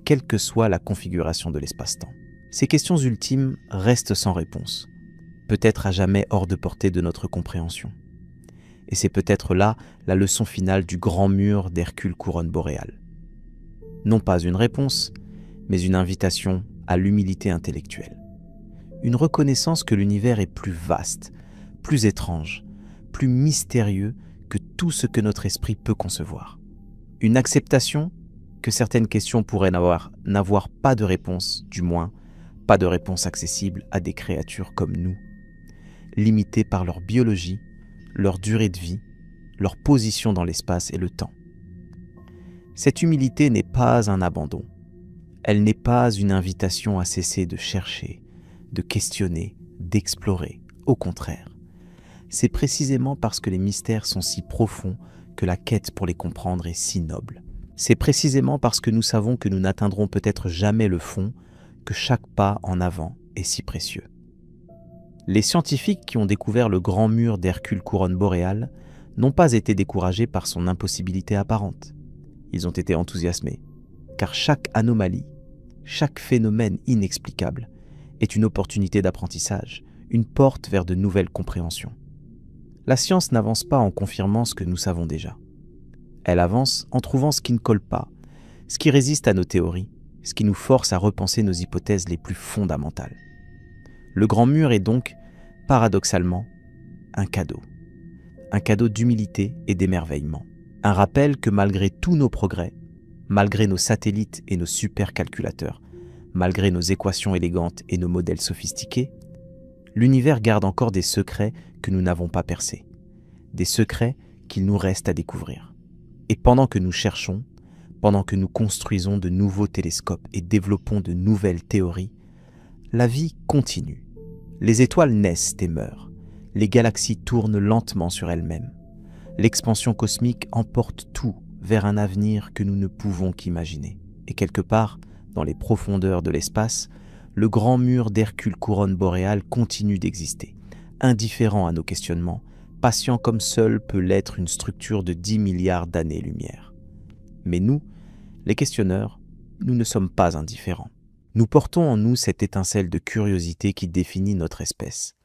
quelle que soit la configuration de l'espace-temps ? Ces questions ultimes restent sans réponse, peut-être à jamais hors de portée de notre compréhension. Et c'est peut-être là la leçon finale du grand mur d'Hercule Couronne boréale. Non pas une réponse, mais une invitation à l'humilité intellectuelle. Une reconnaissance que l'univers est plus vaste, plus étrange, plus mystérieux que tout ce que notre esprit peut concevoir. Une acceptation que certaines questions pourraient n'avoir pas de réponse, du moins pas de réponse accessible à des créatures comme nous, limitées par leur biologie, leur durée de vie, leur position dans l'espace et le temps. Cette humilité n'est pas un abandon. Elle n'est pas une invitation à cesser de chercher, de questionner, d'explorer. Au contraire, c'est précisément parce que les mystères sont si profonds que la quête pour les comprendre est si noble. C'est précisément parce que nous savons que nous n'atteindrons peut-être jamais le fond que chaque pas en avant est si précieux. Les scientifiques qui ont découvert le grand mur d'Hercule Couronne boréale n'ont pas été découragés par son impossibilité apparente. Ils ont été enthousiasmés, car chaque anomalie, chaque phénomène inexplicable est une opportunité d'apprentissage, une porte vers de nouvelles compréhensions. La science n'avance pas en confirmant ce que nous savons déjà. Elle avance en trouvant ce qui ne colle pas, ce qui résiste à nos théories, ce qui nous force à repenser nos hypothèses les plus fondamentales. Le grand mur est donc, paradoxalement, un cadeau d'humilité et d'émerveillement. Un rappel que malgré tous nos progrès, malgré nos satellites et nos supercalculateurs, malgré nos équations élégantes et nos modèles sophistiqués, l'univers garde encore des secrets que nous n'avons pas percés, des secrets qu'il nous reste à découvrir. Et pendant que nous cherchons, pendant que nous construisons de nouveaux télescopes et développons de nouvelles théories, la vie continue. Les étoiles naissent et meurent. Les galaxies tournent lentement sur elles-mêmes. L'expansion cosmique emporte tout vers un avenir que nous ne pouvons qu'imaginer. Et quelque part, dans les profondeurs de l'espace, le grand mur d'Hercule Couronne boréale continue d'exister, indifférent à nos questionnements, patient comme seul peut l'être une structure de 10 milliards d'années-lumière. Mais nous, les questionneurs, nous ne sommes pas indifférents. Nous portons en nous cette étincelle de curiosité qui définit notre espèce,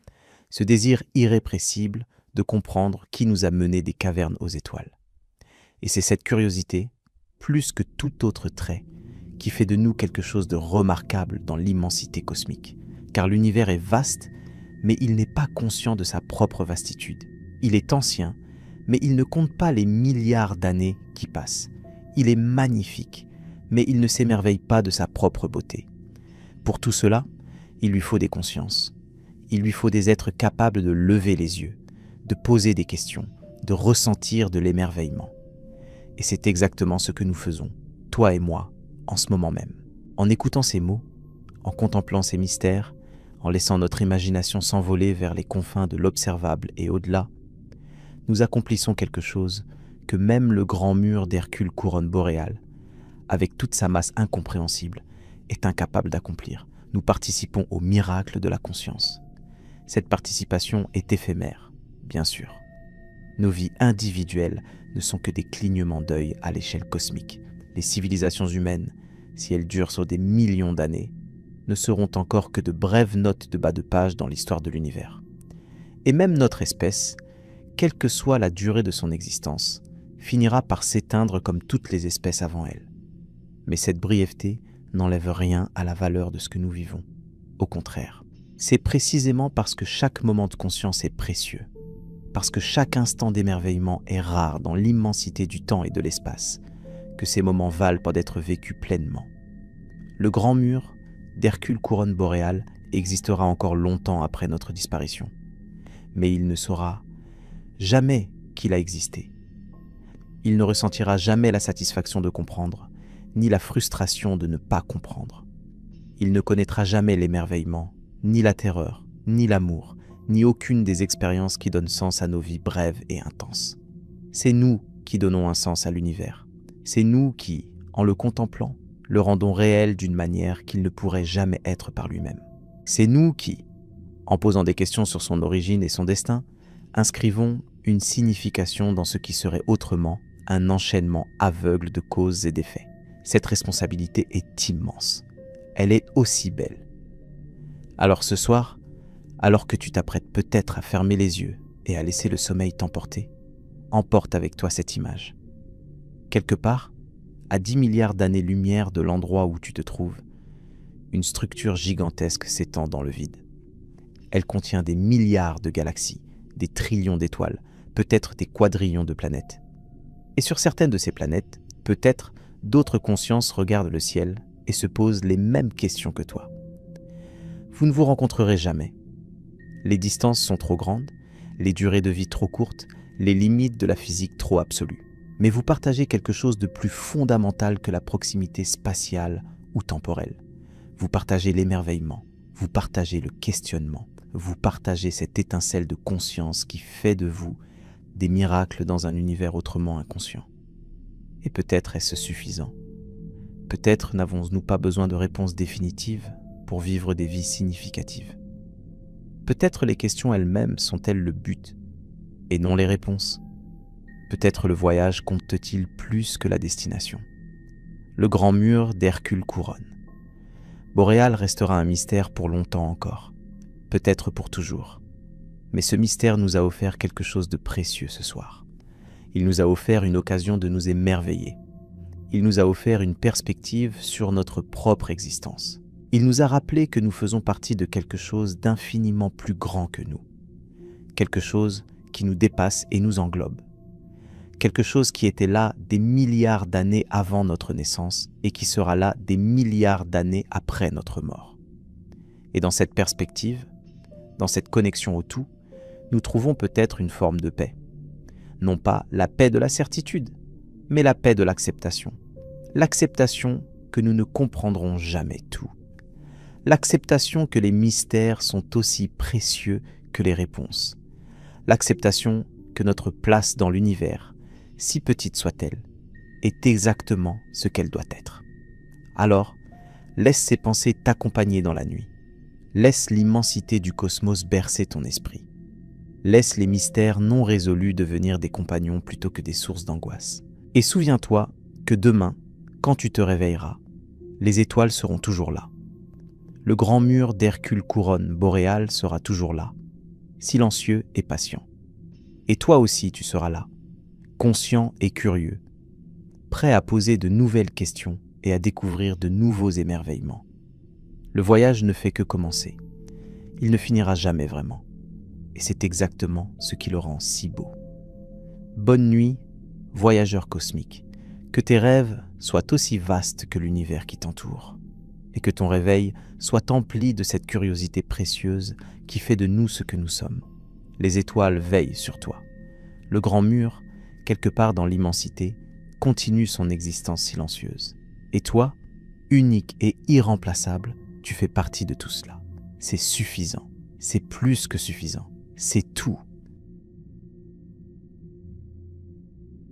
ce désir irrépressible de comprendre qui nous a menés des cavernes aux étoiles. Et c'est cette curiosité, plus que tout autre trait, qui fait de nous quelque chose de remarquable dans l'immensité cosmique. Car l'univers est vaste, mais il n'est pas conscient de sa propre vastitude. Il est ancien, mais il ne compte pas les milliards d'années qui passent. Il est magnifique, mais il ne s'émerveille pas de sa propre beauté. Pour tout cela, il lui faut des consciences. Il lui faut des êtres capables de lever les yeux, de poser des questions, de ressentir de l'émerveillement. Et c'est exactement ce que nous faisons, toi et moi, en ce moment même. En écoutant ces mots, en contemplant ces mystères, en laissant notre imagination s'envoler vers les confins de l'observable et au-delà, nous accomplissons quelque chose que même le grand mur d'Hercule couronne boréale, avec toute sa masse incompréhensible, est incapable d'accomplir. Nous participons au miracle de la conscience. Cette participation est éphémère, bien sûr. Nos vies individuelles ne sont que des clignements d'œil à l'échelle cosmique. Les civilisations humaines, si elles durent sur des millions d'années, ne seront encore que de brèves notes de bas de page dans l'histoire de l'univers. Et même notre espèce, quelle que soit la durée de son existence, finira par s'éteindre comme toutes les espèces avant elle. Mais cette brièveté n'enlève rien à la valeur de ce que nous vivons. Au contraire, c'est précisément parce que chaque moment de conscience est précieux, parce que chaque instant d'émerveillement est rare dans l'immensité du temps et de l'espace, que ces moments valent pour être vécus pleinement. Le grand mur d'Hercule couronne boréale existera encore longtemps après notre disparition, mais il ne saura jamais qu'il a existé. Il ne ressentira jamais la satisfaction de comprendre, ni la frustration de ne pas comprendre. Il ne connaîtra jamais l'émerveillement, ni la terreur, ni l'amour, ni aucune des expériences qui donnent sens à nos vies brèves et intenses. C'est nous qui donnons un sens à l'univers. C'est nous qui, en le contemplant, le rendons réel d'une manière qu'il ne pourrait jamais être par lui-même. C'est nous qui, en posant des questions sur son origine et son destin, inscrivons une signification dans ce qui serait autrement un enchaînement aveugle de causes et d'effets. Cette responsabilité est immense. Elle est aussi belle. Alors ce soir, alors que tu t'apprêtes peut-être à fermer les yeux et à laisser le sommeil t'emporter, emporte avec toi cette image. Quelque part, à 10 milliards d'années-lumière de l'endroit où tu te trouves, une structure gigantesque s'étend dans le vide. Elle contient des milliards de galaxies, des trillions d'étoiles, peut-être des quadrillions de planètes. Et sur certaines de ces planètes, peut-être d'autres consciences regardent le ciel et se posent les mêmes questions que toi. Vous ne vous rencontrerez jamais. Les distances sont trop grandes, les durées de vie trop courtes, les limites de la physique trop absolues. Mais vous partagez quelque chose de plus fondamental que la proximité spatiale ou temporelle. Vous partagez l'émerveillement, vous partagez le questionnement, vous partagez cette étincelle de conscience qui fait de vous des miracles dans un univers autrement inconscient. Et peut-être est-ce suffisant. Peut-être n'avons-nous pas besoin de réponses définitives pour vivre des vies significatives. Peut-être les questions elles-mêmes sont-elles le but, et non les réponses. Peut-être le voyage compte-t-il plus que la destination. Le grand mur d'Hercule couronne. Boréal restera un mystère pour longtemps encore, peut-être pour toujours. Mais ce mystère nous a offert quelque chose de précieux ce soir. Il nous a offert une occasion de nous émerveiller. Il nous a offert une perspective sur notre propre existence. Il nous a rappelé que nous faisons partie de quelque chose d'infiniment plus grand que nous. Quelque chose qui nous dépasse et nous englobe. Quelque chose qui était là des milliards d'années avant notre naissance et qui sera là des milliards d'années après notre mort. Et dans cette perspective, dans cette connexion au tout, nous trouvons peut-être une forme de paix. Non pas la paix de la certitude, mais la paix de l'acceptation. L'acceptation que nous ne comprendrons jamais tout. L'acceptation que les mystères sont aussi précieux que les réponses. L'acceptation que notre place dans l'univers, si petite soit-elle, est exactement ce qu'elle doit être. Alors, laisse ces pensées t'accompagner dans la nuit. Laisse l'immensité du cosmos bercer ton esprit. Laisse les mystères non résolus devenir des compagnons plutôt que des sources d'angoisse. Et souviens-toi que demain, quand tu te réveilleras, les étoiles seront toujours là. Le grand mur d'Hercule couronne boréale sera toujours là, silencieux et patient. Et toi aussi tu seras là, conscient et curieux, prêt à poser de nouvelles questions et à découvrir de nouveaux émerveillements. Le voyage ne fait que commencer. Il ne finira jamais vraiment. Et c'est exactement ce qui le rend si beau. Bonne nuit, voyageurs cosmiques. Que tes rêves soient aussi vastes que l'univers qui t'entoure, et que ton réveil soit empli de cette curiosité précieuse qui fait de nous ce que nous sommes. Les étoiles veillent sur toi. Le grand mur, quelque part dans l'immensité, continue son existence silencieuse. Et toi, unique et irremplaçable, tu fais partie de tout cela. C'est suffisant, c'est plus que suffisant, c'est tout.